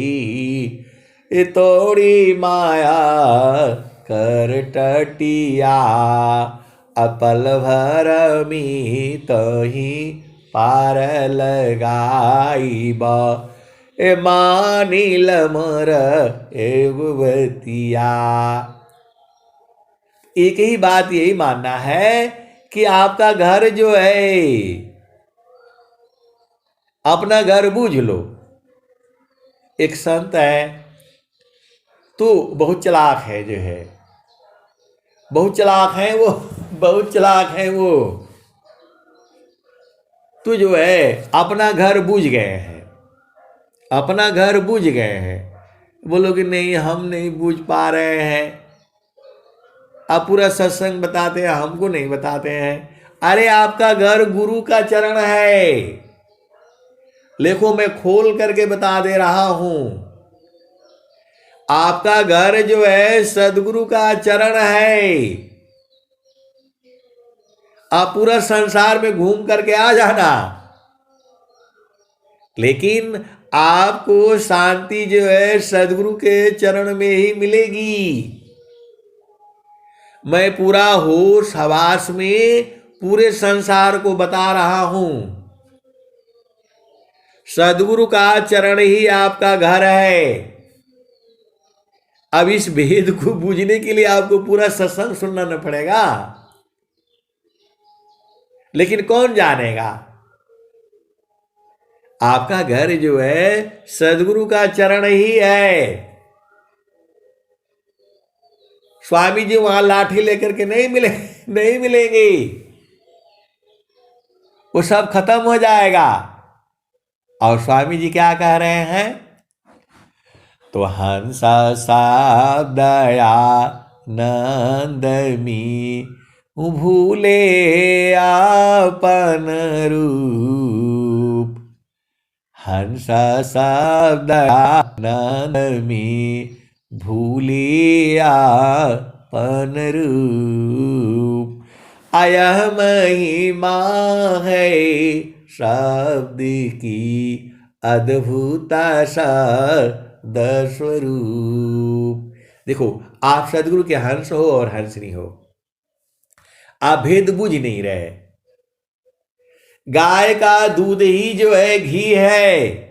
तोड़ी माया कर टटिया अपल भर मी तही पार लगाईब ए मानिल मर एवतिया। एक ही बात यही मानना है कि आपका घर जो है, अपना घर बूझ लो। एक संत है तो बहुत चालाक है, जो है बहुत चालाक है वो, बहुत चालाक है वो। तो जो है अपना घर बूझ गए हैं, अपना घर बूझ गए हैं। बोलो कि नहीं हम नहीं बूझ पा रहे हैं, आप पूरा सत्संग बताते हैं, हमको नहीं बताते हैं। अरे आपका घर गुरु का चरण है। देखो मैं खोल करके बता दे रहा हूं, आपका घर जो है सदगुरु का चरण है। आप पूरा संसार में घूम करके आ जाना, लेकिन आपको शांति जो है सदगुरु के चरण में ही मिलेगी। मैं पूरा होश हवास में पूरे संसार को बता रहा हूं, सदगुरु का चरण ही आपका घर है। अब इस भेद को बूझने के लिए आपको पूरा सत्संग सुनना न पड़ेगा, लेकिन कौन जानेगा? आपका घर जो है सदगुरु का चरण ही है। स्वामी जी वहां लाठी लेकर के नहीं मिलेंगे, वो सब खत्म हो जाएगा। और स्वामी जी क्या कह रहे हैं? तो हंस दया नंदमी भूले आपन रूप। हंस दयानंदमी भूले आपन रूप। अयह महिमा है शब्द की अद्भुता स्वरूप। देखो आप सदगुरु के हंस हो और हंसनी हो, आप भेद बूझ नहीं रहे। गाय का दूध ही जो है घी है,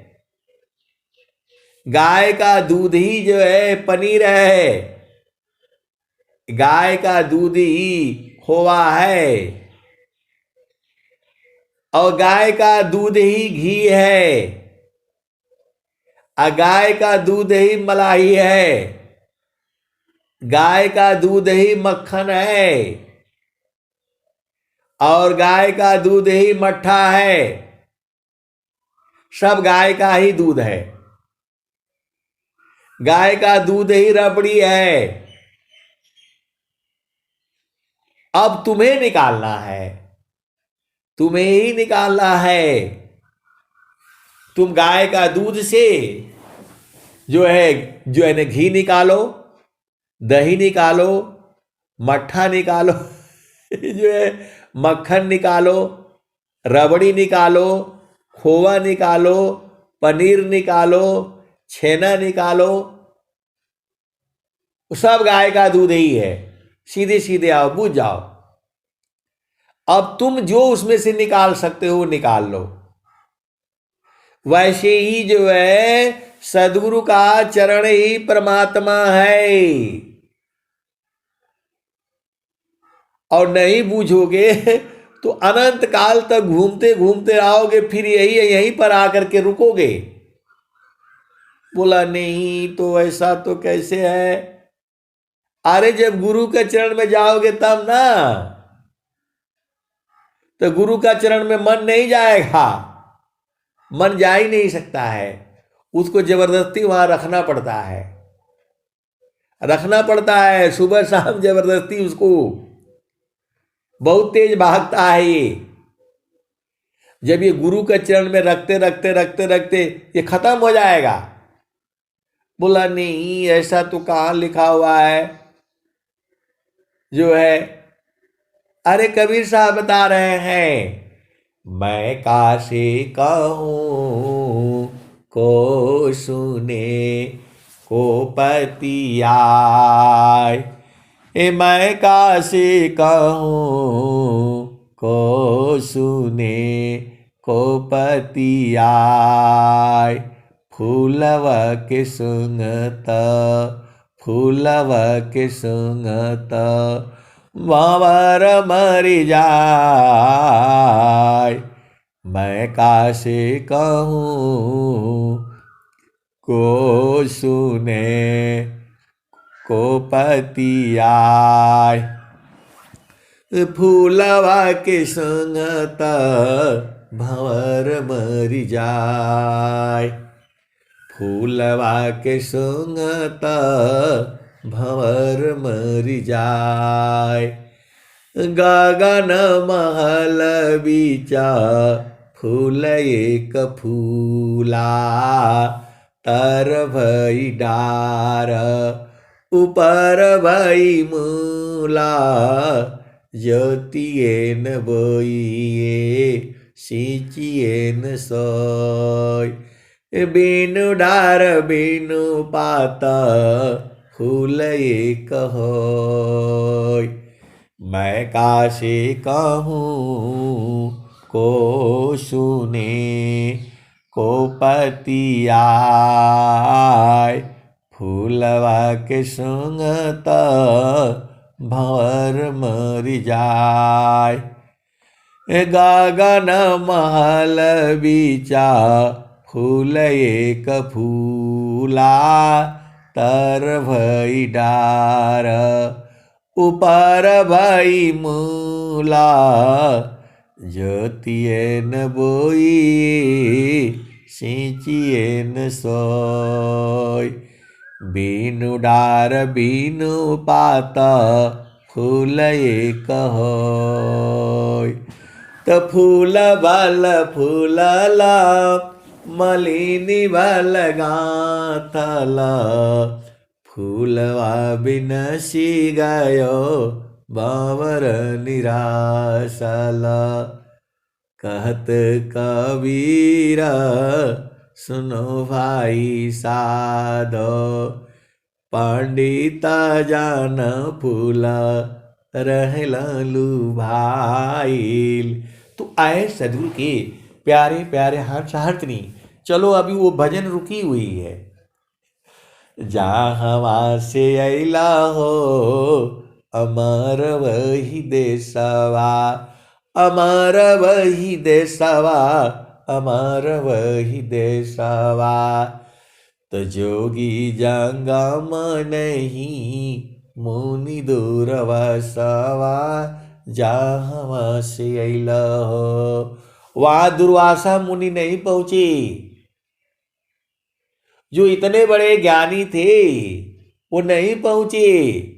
गाय का दूध ही जो है पनीर है, गाय का दूध ही खोवा है, और गाय का दूध ही घी है, और गाय का दूध ही मलाई है, गाय का दूध ही मक्खन है, और गाय का दूध ही मट्ठा है। सब गाय का ही दूध है, गाय का दूध ही रबड़ी है। अब तुम्हें निकालना है, तुम्हें ही निकालना है। तुम गाय का दूध से जो है ना घी निकालो, दही निकालो, मट्ठा निकालो जो है मक्खन निकालो, रबड़ी निकालो, खोवा निकालो, पनीर निकालो, छेना निकालो, सब गाय का दूध ही है। सीधे सीधे आओ, बुझ जाओ। अब तुम जो उसमें से निकाल सकते हो निकाल लो। वैसे ही जो है सदगुरु का चरण ही परमात्मा है, और नहीं बूझोगे तो अनंत काल तक घूमते घूमते आओगे, फिर यहीं पर आकर के रुकोगे। बोला नहीं तो ऐसा तो कैसे है? अरे जब गुरु के चरण में जाओगे तब ना, तो गुरु का चरण में मन नहीं जाएगा, मन जा ही नहीं सकता है, उसको जबरदस्ती वहां रखना पड़ता है, रखना पड़ता है सुबह शाम जबरदस्ती उसको। बहुत तेज भागता है ये। जब ये गुरु के चरण में रखते रखते रखते रखते ये खत्म हो जाएगा। बोला नहीं ऐसा तो कहाँ लिखा हुआ है जो है। अरे कबीर साहब बता रहे हैं, मैं कासे कहूँ को सुने को पति आए, मैं कासे कहूँ को सुने को पति आए। फूलव के सुंगत फूलव के सुंगत भंवर मरि जाय, मैं कासे कहूँ को सुने को पति आय। फूलवा के संगत भंवर मरि जाय, फूलवा के संगत भंवर मरि जाय। गगन महल बीचा फूल एक फूला, तर भई डार ऊपर भई मूला। ज्योतिएन बोइए सिंचिएन सोय, बिनु डार बिनु पाता फूल एक होय। मैं कासे कहूँ को सुने को पति आय, फूलवा के संगत भंवर मरि जाय। गगन महल बीचा फूल एक फूला, तर भई डार ऊपर भई मूला। ज्योतिएन बोई सिंचिएन सोय, बिनु डार बिनु पाता फूल एक होय। तो फूल बल फूलला मलिनी बल गाथला, फूलवा बिनसी गयो बावर निराशला। कहत कबीर सुनो भाई साधो, पंडित जान फूल रहला लुभाइल। तो आए सदगुरु के प्यारे प्यारे हर्षनी, चलो अभी वो भजन रुकी हुई है। जहाँ से अला हो अमर वही देशवा, अमर वही देशवा, अमर वही देशवा। तो जोगी जंगम नहीं मुनि दूर वसवा, जहाँ से अला हो। वहां दुर्वासा मुनि नहीं पहुंचे। जो इतने बड़े ज्ञानी थे वो नहीं पहुंचे।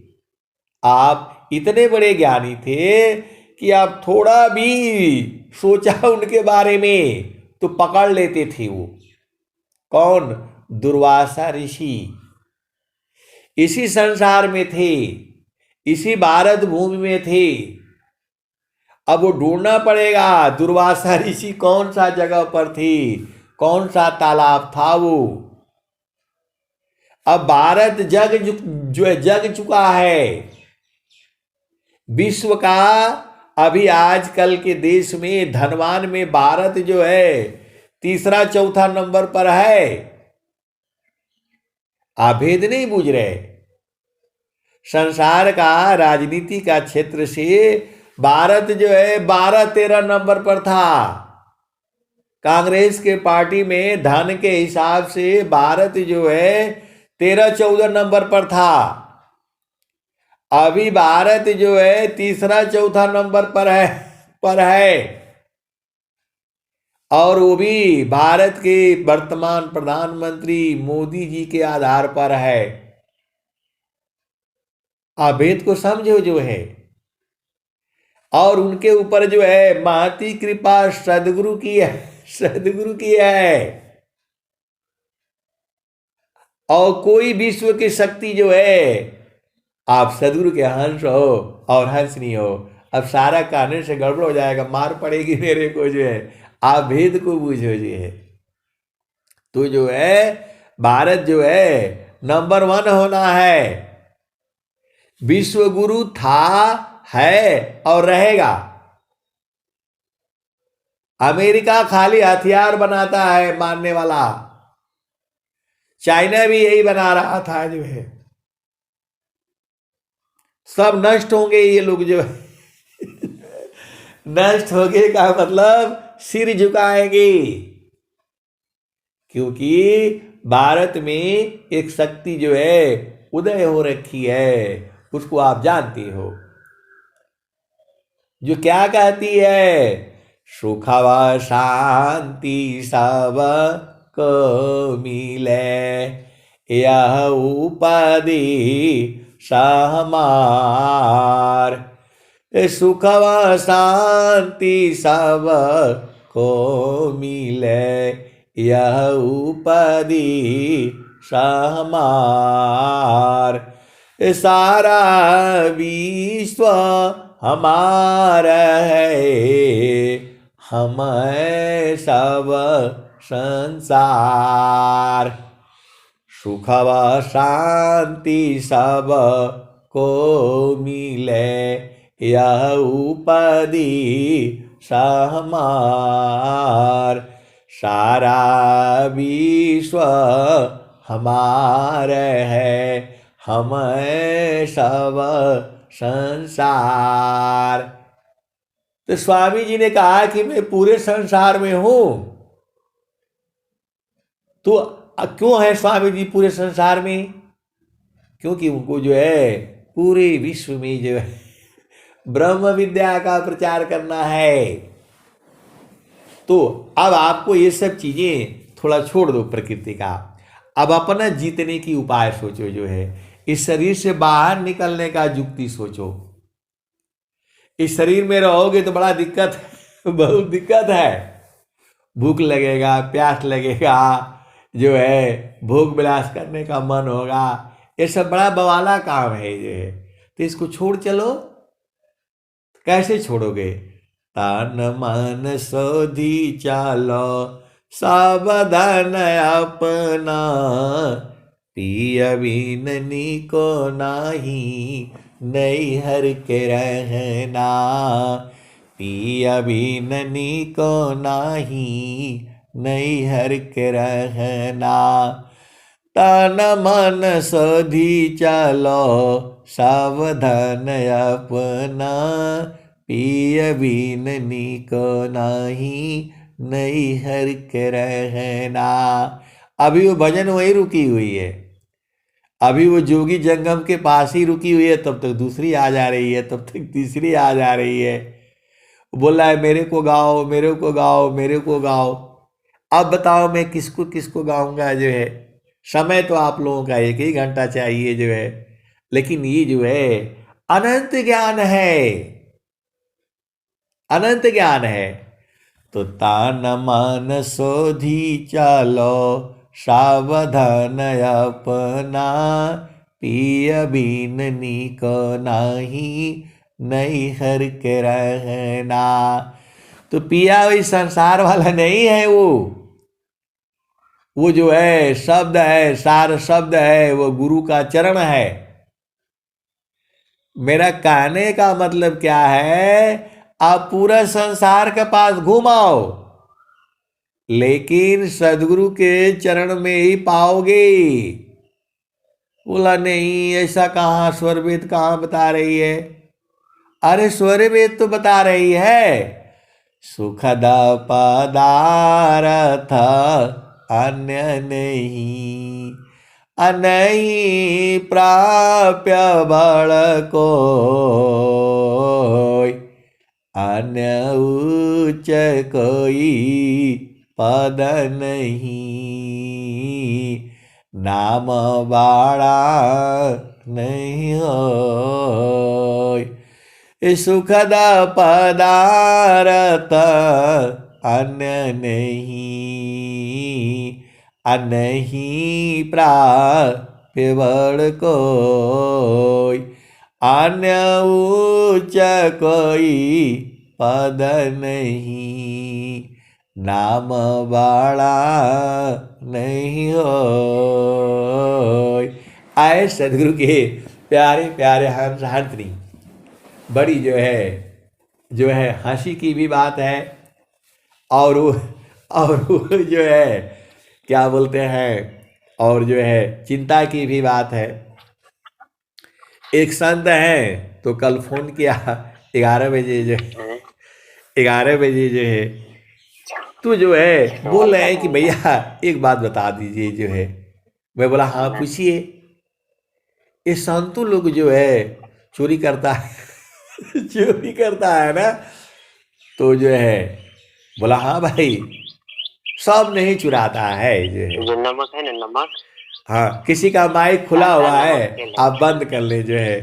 आप इतने बड़े ज्ञानी थे कि आप थोड़ा भी सोचा उनके बारे में तो पकड़ लेते थे। वो कौन? दुर्वासा ऋषि। इसी संसार में थे, इसी भारत भूमि में थे। अब वो ढूंढना पड़ेगा दुर्वासा ऋषि कौन सा जगह पर थी, कौन सा तालाब था वो। अब भारत जग चुका है। विश्व का अभी आजकल के देश में धनवान में भारत जो है तीसरा चौथा नंबर पर है। आप भेद नहीं बूझ रहे। संसार का राजनीति का क्षेत्र से भारत जो है 12-13 नंबर पर था। कांग्रेस के पार्टी में धन के हिसाब से भारत जो है 13-14 नंबर पर था। अभी भारत जो है तीसरा चौथा नंबर पर है। और वो भी भारत के वर्तमान प्रधानमंत्री मोदी जी के आधार पर है। आप भेद को समझो जो है। और उनके ऊपर जो है महती कृपा सदगुरु की है, सदगुरु की है। और कोई विश्व की शक्ति जो है, आप सदगुरु के हंस हो और हंस नहीं हो, अब सारा कहने से गड़बड़ हो जाएगा, मार पड़ेगी मेरे को जो है। आप भेद को बूझो जो है। तो जो है भारत जो है नंबर 1 होना है। विश्व गुरु था, है और रहेगा। अमेरिका खाली हथियार बनाता है मारने वाला। चाइना भी यही बना रहा था जो है। सब नष्ट होंगे ये लोग जो है। नष्ट होंगे का मतलब सिर झुकाएंगे। क्योंकि भारत में एक शक्ति जो है उदय हो रखी है, उसको आप जानते हो, जो क्या कहती है, सुख व शांति सब को मिले, यह उपाधि सहमार। सुख व शांति सब को मिले, यह उपाधि सहमार। सारा विश्व हमारा है, हम सब संसार। सुख व शांति सब को मिले, यह उपाधि सहमार। सारा विश्व हमारा है, हम सब संसार। तो स्वामी जी ने कहा कि मैं पूरे संसार में हूं। तो क्यों है स्वामी जी पूरे संसार में? क्योंकि उनको जो है पूरे विश्व में जो है ब्रह्म विद्या का प्रचार करना है। तो अब आपको ये सब चीजें थोड़ा छोड़ दो प्रकृति का। अब अपना जीतने की उपाय सोचो जो है। इस शरीर से बाहर निकलने का युक्ति सोचो। इस शरीर में रहोगे तो बड़ा दिक्कत है, बहुत दिक्कत है। भूख लगेगा, प्यास लगेगा, जो है भोग विलास करने का मन होगा। ये सब बड़ा बवाला काम है जो है। तो इसको छोड़ चलो। कैसे छोड़ोगे? तन मन सोधी चालो, सावधान अपना, पिय बिननी को नाही, नहीं हर के रहना। पिया बिन नीको नाही नैहर के रहना। तन मन सोधी चलो सावधान अपना, पिया बिन नीको नाही नैहर के रहना। अभी वो भजन वही रुकी हुई है, अभी वो जोगी जंगम के पास ही रुकी हुई है, तब तक दूसरी आ जा रही है, तब तक तीसरी आ जा रही है। बोल रहा है मेरे को गाओ, मेरे को गाओ, मेरे को गाओ। अब बताओ मैं किसको किसको गाऊंगा जो है। समय तो आप लोगों का 1 ही घंटा चाहिए जो है, लेकिन ये जो है अनंत ज्ञान है, अनंत ज्ञान है। तो तान मन सोधी चालो सावधान अपना, पिय बिन नीको नाही नैहर के रहना। तो पिया वही संसार वाला नहीं है, वो जो है शब्द है, सार शब्द है, वो गुरु का चरण है। मेरा कहने का मतलब क्या है, आप पूरा संसार के पास घुमाओ, लेकिन सदगुरु के चरण में ही पाओगे। बोला नहीं, ऐसा कहाँ, स्वर वेद कहाँ बता रही है। अरे स्वर वेद तो बता रही है, सुखद पदार्थ अन्य नहीं, अनहि प्राप्य बल को, अन्य उच्च कोई पद नहीं, नाम बाड़ा नहीं होय। सुखद पदार्थ अन्य नहीं, अनहि प्राप्य बल कोई, अन्य उच्च कोई पद नहीं, नाम बाड़ा नहीं होय। आए सदगुरु के प्यारे प्यारे हंस हंसनी, बड़ी जो है हंसी की भी बात है, और वो जो है क्या बोलते हैं, और जो है चिंता की भी बात है। एक संत है तो कल फोन किया 11 बजे, जो 11 बजे जो है, तो जो है बोल रहे हैं कि भैया एक बात बता दीजिए जो है। मैं बोला हाँ पूछिए। ये संतों लोग जो है चोरी करता है चोरी करता है ना, तो जो है बोला हाँ भाई, सब नहीं चुराता है जो है। जो नमक है ना, नमक, हाँ, किसी का माइक खुला हुआ है, आप बंद कर ले जो है।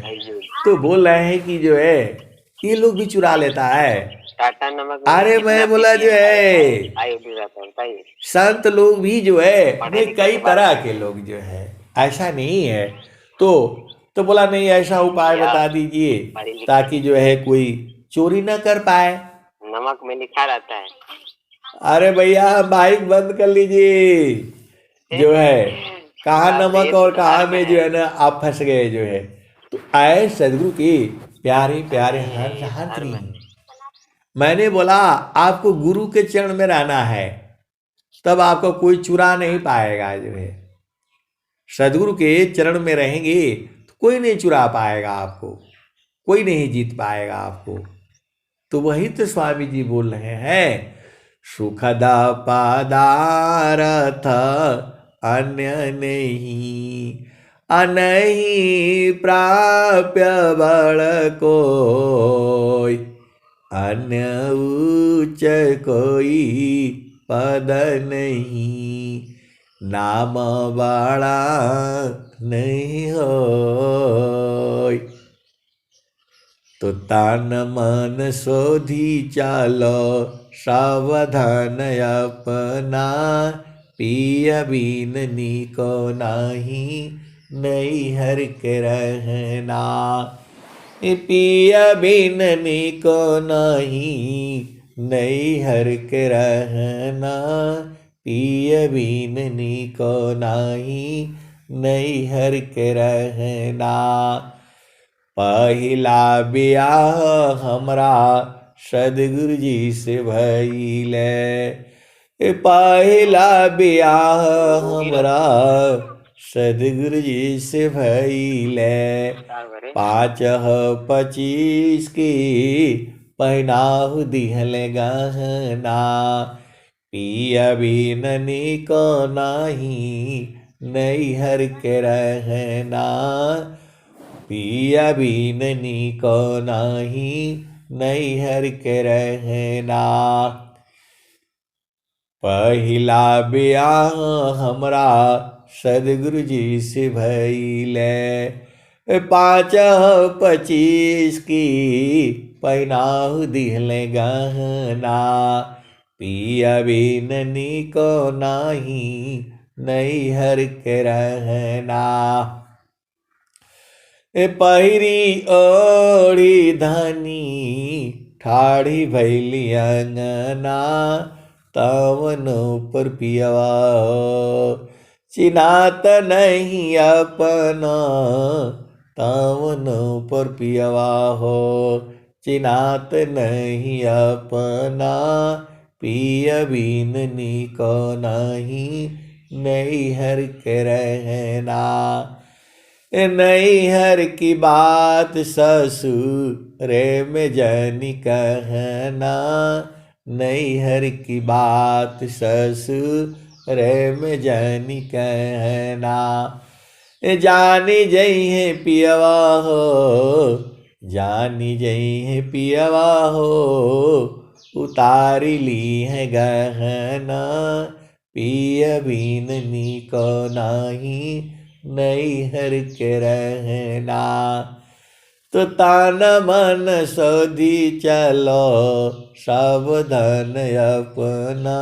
तो बोल रहे हैं कि जो है ये लोग भी चुरा लेता है। टाटा नमक। अरे मैं बोला जो है संत लोग भी जो है हमें कई तरह के लोग जो है, ऐसा नहीं है। तो बोला नहीं, ऐसा उपाय बता दीजिए ताकि जो है कोई चोरी ना कर पाए। नमक में लिखा रहता है। अरे भैया माइक बंद कर लीजिए जो है, कहाँ नमक और कहाँ में जो है ना आप फंस गए जो है। तो आए सदगुरु की प्यारे प्यारे हंसनी, मैंने बोला आपको गुरु के चरण में रहना है, तब आपको कोई चुरा नहीं पाएगा जो है। सदगुरु के चरण में रहेंगे तो कोई नहीं चुरा पाएगा आपको, कोई नहीं जीत पाएगा आपको। तो वही तो स्वामी जी बोल रहे हैं, सुखद पदार्थ अन्य नहीं, अनहि प्राप्य बल कोई, अन्य उच्च कोई पद नहीं, नाम बाड़ा नहीं होय। तो तान मन सोधी चालो सावधान अपना, पिय बिन नीको नाही नैहर के रहना। पिय बिन नीको नाही नैहर के रहना, पिय बिन नीको नाही नैहर के रहना। पहिला बियाह हमरा सदगुरु जी से भइले। पहला ब्याह हमरा सदगुरु जी से भइले। 5-25 की पहनाहु दिहले गहना। पिया बिननी को नाही नैहर के रहना। पिया बिननी को नाही नैहर के रहना। पहिला ब्याह हमरा सदगुरु जी से भइले। 5-25 की पहनाहु दिहले गहना। पिया बिननी को नाही नैहर के रहना। पहिरी ओढ़ी धनी ठाढ़ी भैली अंगना। तवन पर पियवा चिन्हात नहीं अपना। तवन पर पियवा हो चिन्हात नहीं अपना। पिया बिननी को नहीं नैहर के रहना। नैहर की बात ससुर में जनी कहना। नैहर की बात ससुर में जनी कहना। जानी जई है पियवा हो जानी जई है पियवा हो। उतारी ली है गहना। पिया बिननी को नाही नैहर के रहना। तो तान मन सोधी चलो सावधान अपना।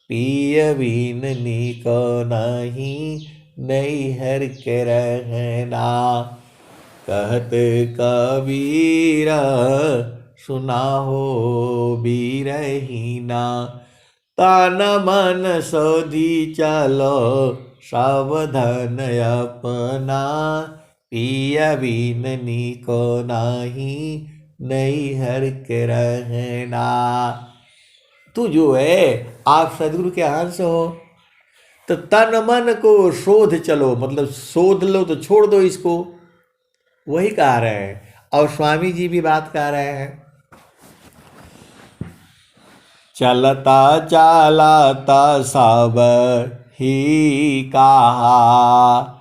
पिया बिननी को नाही नैहर के रहना। कहत कबीरा सुना हो बीरहीना। तान मन सोधी चलो सावधान अपना। पिया बिननी को नाही नैहर के रहना। तू जो है आप सदगुरु के अंश हो तो तन मन को शोध चलो, मतलब शोध लो तो छोड़ दो इसको, वही कह रहे हैं। और स्वामी जी भी बात कह रहे हैं। चलता चालता सब ही कहा।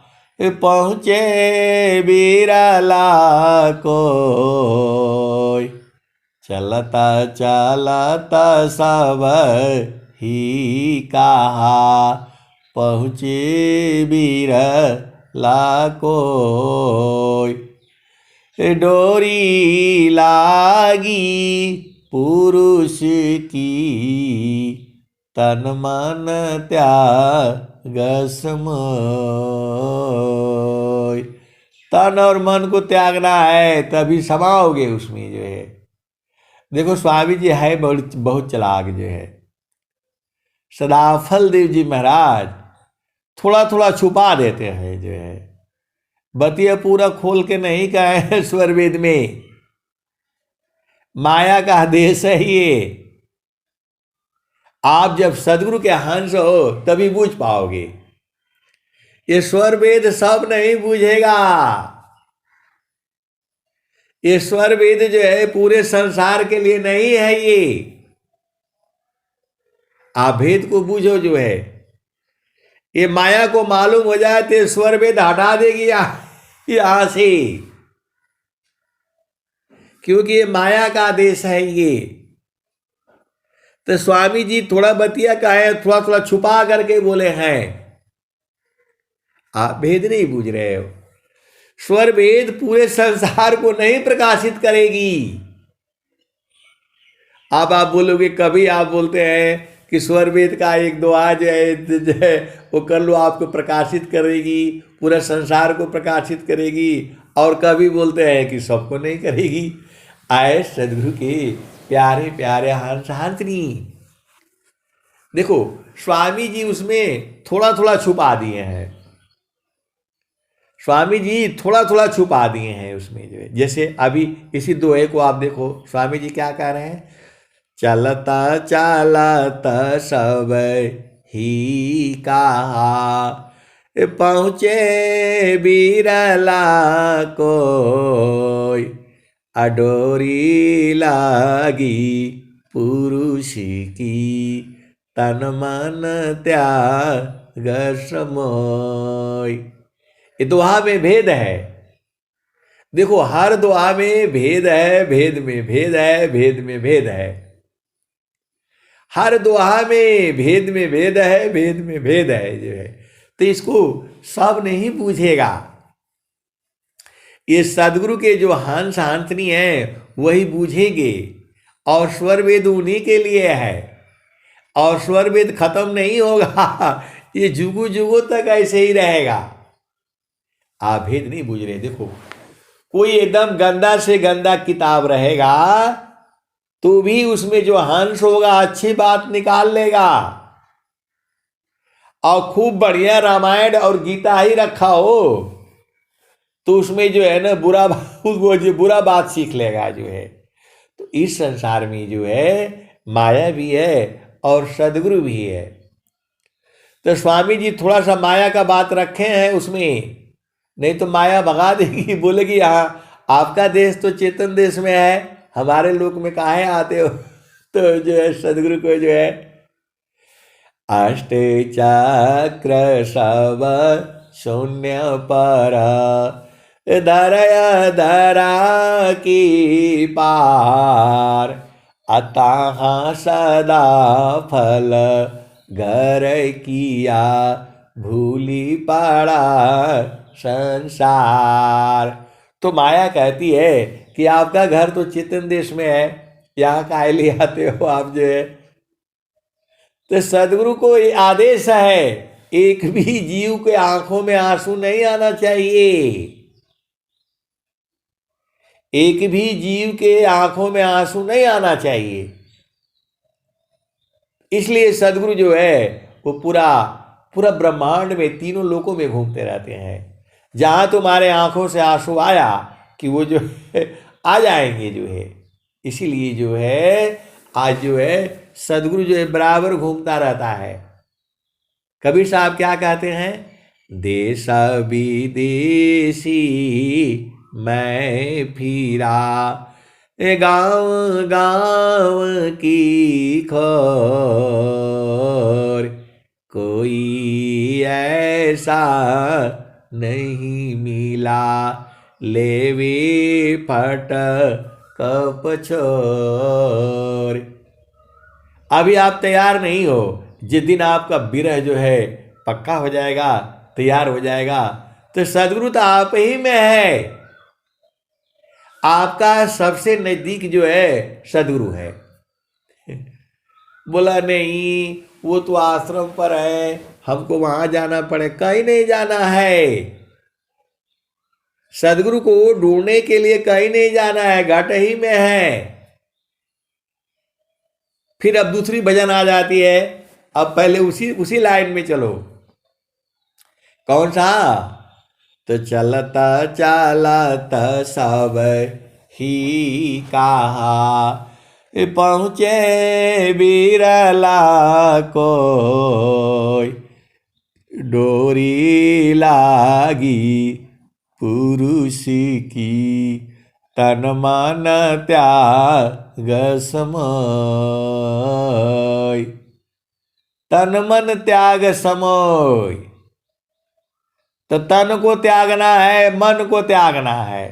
पहुँचे बिरला को। चलता चालता सब ही कहा। पहुँचे बिरला को। डोरी लागी पुरुष की तन मन त्याग समोय। तन और मन को त्यागना है तभी समाओगे उसमें जो है। देखो स्वामी जी है बहुत चलाक जो है। सदाफल देव जी महाराज थोड़ा थोड़ा छुपा देते हैं जो है। बतिया पूरा खोल के नहीं कहे हैं स्वर वेद में। माया का देश है ये। आप जब सदगुरु के हंस हो तभी बूझ पाओगे। ये स्वर वेद सब नहीं बूझेगा। ये स्वर वेद जो है पूरे संसार के लिए नहीं है ये। आप भेद को बूझो जो है। ये माया को मालूम हो जाए तो स्वर वेद हटा देगी यहां से, क्योंकि ये माया का आदेश है ये। तो स्वामी जी थोड़ा बतिया का है, थोड़ा थोड़ा छुपा करके बोले हैं। आप भेद नहीं बूझ रहे हो। स्वर वेद पूरे संसार को नहीं प्रकाशित करेगी। अब आप बोलोगे, कभी आप बोलते हैं कि स्वर वेद का एक दुआ जो है वो कर लो, आपको प्रकाशित करेगी, पूरा संसार को प्रकाशित करेगी। और कभी बोलते हैं कि सबको नहीं करेगी। आए सदगुरु के प्यारे प्यारे हंस हंसनी। देखो स्वामी जी उसमें थोड़ा थोड़ा छुपा दिए हैं। स्वामी जी थोड़ा थोड़ा छुपा दिए हैं उसमें जो है। जैसे अभी इसी दोहे को आप देखो, स्वामी जी क्या कह रहे हैं, चलता चालता सब ही कहा, पहुँचे बिरला कोई, अडोरी लागी पुरुष की, तन मन त्याग समोय। ये दोहा में भेद है। देखो हर दोहा में भेद है, भेद में भेद है, भेद में भेद है। हर दोहा में भेद में भेद है, भेद में भेद है जो है। तो इसको सब नहीं पूछेगा। ये सदगुरु के जो हंस हंसनी है वही बूझेंगे। और स्वर वेद उन्हीं के लिए है। और स्वर वेद खत्म नहीं होगा, ये जुगों जुगों तक ऐसे ही रहेगा। आप भेद नहीं बूझ रहे। देखो कोई एकदम गंदा से गंदा किताब रहेगा तो भी उसमें जो हंस होगा अच्छी बात निकाल लेगा। और खूब बढ़िया रामायण और गीता ही रखा हो तो उसमें जो है ना वो जो बुरा बात सीख लेगा जो है। तो इस संसार में जो है माया भी है और सदगुरु भी है। तो स्वामी जी थोड़ा सा माया का बात रखे हैं उसमें, नहीं तो माया भगा देगी, बोलेगी हाँ आपका देश तो चेतन देश में है, हमारे लोक में काहे आते हो। तो जो है सदगुरु को जो है अष्ट चक्र सब शून्य पर, धरया धरा की पार, अतः सदा फल घर किया, भूली पड़ा संसार। तो माया कहती है कि आपका घर तो चेतन देश में है, यहाँ काहे ले आते हो आप जो है। तो सदगुरु को ये आदेश है, एक भी जीव के आंखों में आंसू नहीं आना चाहिए। एक भी जीव के आंखों में आंसू नहीं आना चाहिए। इसलिए सदगुरु जो है वो पूरा पूरा ब्रह्मांड में तीनों लोकों में घूमते रहते हैं। जहां तुम्हारे आंखों से आंसू आया कि वो जो है आ जाएंगे जो है। इसीलिए जो है आज जो है सदगुरु जो है बराबर घूमता रहता है। कबीर साहब क्या कहते हैं, देश विदेशी मैं फिरा, गांव गांव की खोर, कोई ऐसा नहीं मिला, लेवे फट कप छोर। अभी आप तैयार नहीं हो, जिस दिन आपका विरह जो है पक्का हो जाएगा, तैयार हो जाएगा, तो सदगुरु तो आप ही में है। आपका सबसे नजदीक जो है सदगुरु है। बोला नहीं वो तो आश्रम पर है, हमको वहां जाना पड़े, कहीं नहीं जाना है। सदगुरु को ढूंढने के लिए कहीं नहीं जाना है, घट ही में है। फिर अब दूसरी भजन आ जाती है, अब पहले उसी लाइन में चलो। कौन सा, तो चलता चालता सब ही कहा, पहुँचे बिरला कोई, डोरी लागी पुरुष की, तन मन त्याग समोय। तन मन त्याग समोय, तो तन को त्यागना है, मन को त्यागना है।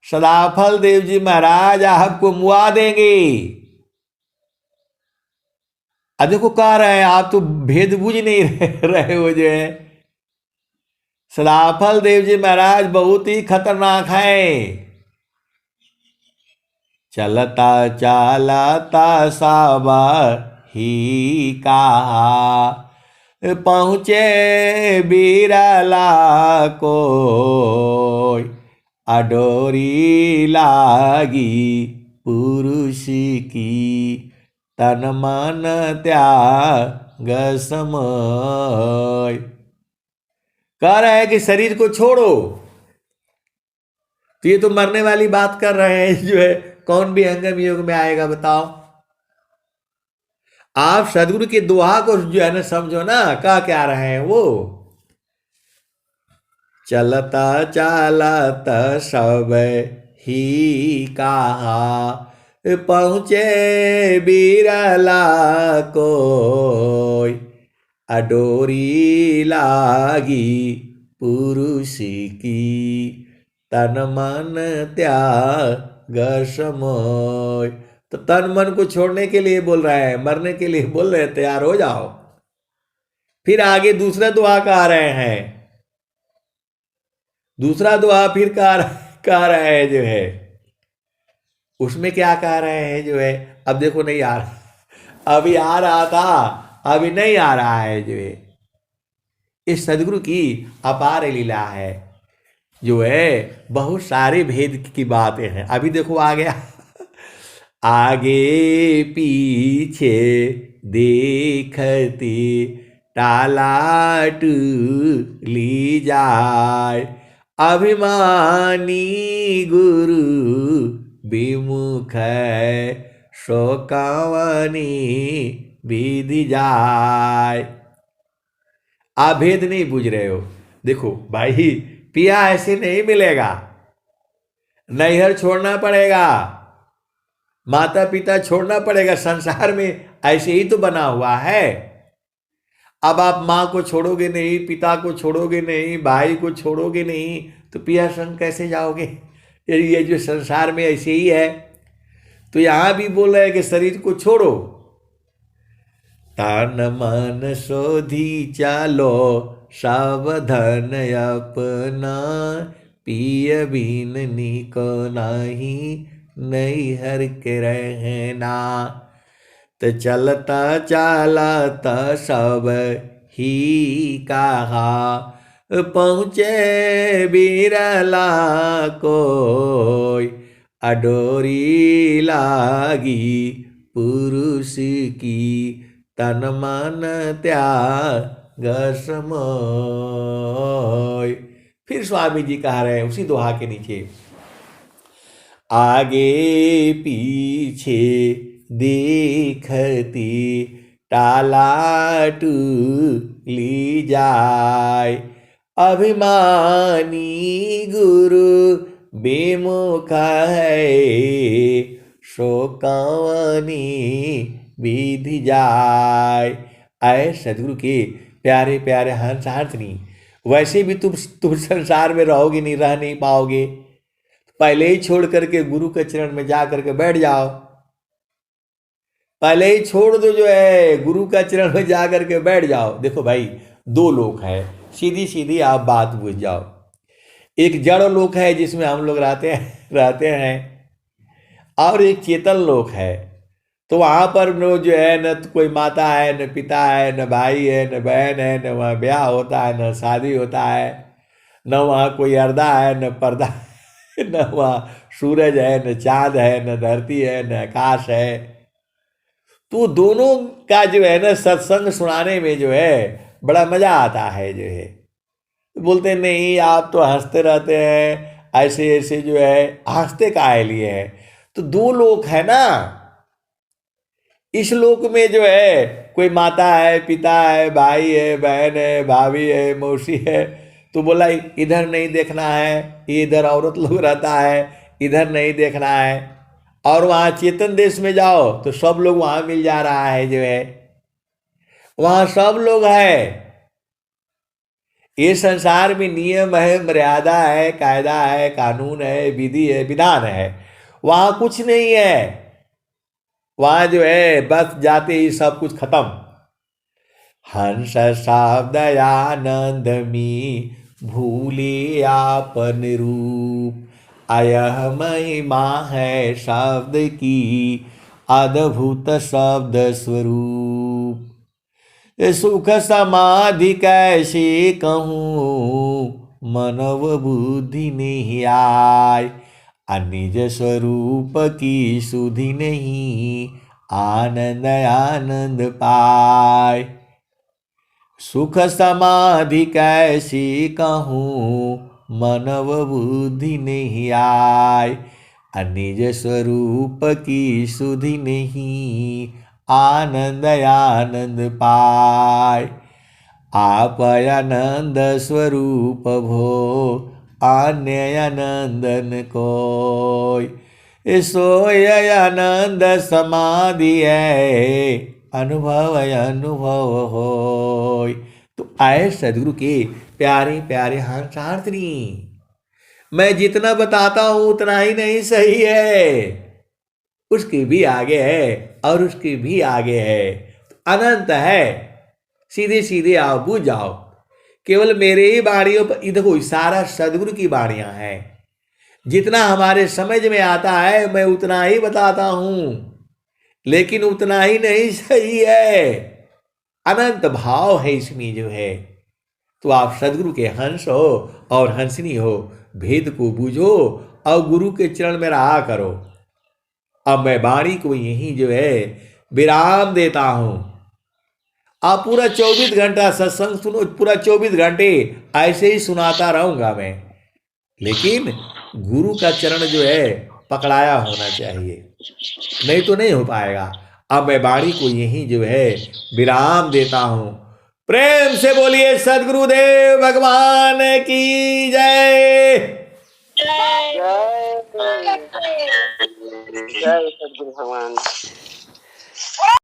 सदाफल देव जी महाराज आपको मुआ देंगे। अब देखो कह रहे हैं आप तो भेद बुझ नहीं रहे हो जो है। सदाफल देव जी महाराज बहुत ही खतरनाक हैं। चलता चालता साबा ही कहा, पहुँचे बिरला कोई, अडोरी लागी पुरुष की, तन मन त्याग समोय। कह रहे हैं कि शरीर को छोड़ो, तो ये तो मरने वाली बात कर रहे हैं जो है। कौन भी हंगम योग में आएगा बताओ? आप सदगुरु के दोहा को जो है ना समझो ना, कह क्या रहे हैं वो। चलता चालत सब ही कहा, पहुँचे बिरला कोई, अडोरी लागी पुरुष की, तन मन त्याग समोय। तो तन मन को छोड़ने के लिए बोल रहे हैं, मरने के लिए बोल रहे हैं, तैयार हो जाओ। फिर आगे दूसरा दुआ कह रहे हैं, दूसरा दुआ फिर कह रहे हैं जो है, उसमें क्या कह रहे हैं जो है, अब देखो नहीं आ रहा, अभी आ रहा था, अभी नहीं आ रहा है जो है। इस सदगुरु की अपार लीला है जो है, बहुत सारे भेद की बातें हैं। अभी देखो आ गया, आगे पीछे देखती टालाट ली जाए, अभिमानी गुरु विमुख शोकावनी विधि जाए। आप भेद नहीं बुझ रहे हो। देखो भाई, पिया ऐसे नहीं मिलेगा, नैहर छोड़ना पड़ेगा, माता पिता छोड़ना पड़ेगा, संसार में ऐसे ही तो बना हुआ है। अब आप माँ को छोड़ोगे नहीं, पिता को छोड़ोगे नहीं, भाई को छोड़ोगे नहीं, तो पिया संग कैसे जाओगे? ये जो संसार में ऐसे ही है। तो यहां भी बोल रहे हैं कि शरीर को छोड़ो, तन मन शोधी चलो सावधान अपना, पिय बिन निको नहीं नैहर के रहना। तो चलता चालता सब ही कहा, पहुँचे बिरला कोई, अडोरी लागी पुरुष की, तन मन त्याग समोय। फिर स्वामी जी कह रहे हैं उसी दोहा के नीचे, आगे पीछे देखती टालाटू ली जाए, अभिमानी गुरु बेमुख है शोकावनी विधि जाए। आए सदगुरु के प्यारे प्यारे हंस हंसनी, वैसे भी तुम संसार में रहोगे नहीं, रह नहीं पाओगे। पहले ही छोड़ करके गुरु के चरण में जा करके बैठ जाओ, पहले ही छोड़ दो जो है, गुरु का चरण में जा करके बैठ जाओ। देखो भाई, दो लोक है, सीधी सीधी आप बात बुझ जाओ। एक जड़ लोक है जिसमें हम लोग रहते हैं, और एक चेतन लोक है। तो वहां पर नो जो है न तो कोई माता है, न पिता है, न भाई है, न बहन है, न वहाँ ब्याह होता है, न शादी होता है, न वहाँ कोई अर्दा है, न पर्दा है, न वहाँ सूरज है, न चांद है, न धरती है, न आकाश है। तो दोनों का जो है ना सत्संग सुनाने में जो है बड़ा मजा आता है जो है। बोलते नहीं आप तो हंसते रहते हैं, ऐसे ऐसे जो है, हंसते काहे लिए है? तो दो लोक है ना, इस लोक में जो है कोई माता है, पिता है, भाई है, बहन है, भाभी है, मौसी है। तो बोला इधर नहीं देखना है, इधर औरत लोग रहता है, इधर नहीं देखना है। और वहाँ चेतन देश में जाओ तो सब लोग वहाँ मिल जा रहा है जो है, वहाँ सब लोग है। ये संसार में नियम है, मर्यादा है, कायदा है, कानून है, विधि है, विधान है। वहाँ कुछ नहीं है, वहाँ जो है बस जाते ही सब कुछ खत्म। हंस शब्द आनंद में भूले आपन रूप, अयह महिमा है शब्द की अद्भुत शब्द स्वरूप। सुख समाधि कैसे कहूँ मनव बुद्धि नहीं आय, निज स्वरूप की सुधि नहीं आनंद आनंद पाय। सुख समाधि कैसी कहूँ, मनव बुद्धि नहीं आय। निज स्वरूप की सुधि नहीं, आनंद आनंद पाय। आप आनंद स्वरूप भो, अन्य आनंदन कोय। सोय आनंद समाधि है, अनुभव अनुभव होय। तो आए सदगुरु के प्यारे प्यारे हंसार्थनी, मैं जितना बताता हूं उतना ही नहीं सही है, उसके भी आगे है और उसके भी आगे है। अनंत है, सीधे सीधे आओ, बुझ जाओ। केवल मेरे ही बाणियों पर, देखो सारा सदगुरु की बाणियां हैं। जितना हमारे समझ में आता है मैं उतना ही बताता हूं, लेकिन उतना ही नहीं सही है। अनंत भाव है इसमें जो है। तो आप सदगुरु के हंस हो और हंसनी हो, भेद को बूझो और गुरु के चरण में रहा करो। अब मैं वाणी को यही जो है विराम देता हूं। आप पूरा 24 घंटा सत्संग सुनो, पूरा 24 घंटे ऐसे ही सुनाता रहूंगा मैं, लेकिन गुरु का चरण जो है पकड़ाया होना चाहिए, नहीं तो नहीं हो पाएगा। अब मैं वाणी को यही जो है विराम देता हूं। प्रेम से बोलिए सदगुरुदेव भगवान की जय। जय जय सद्गुरु भगवान।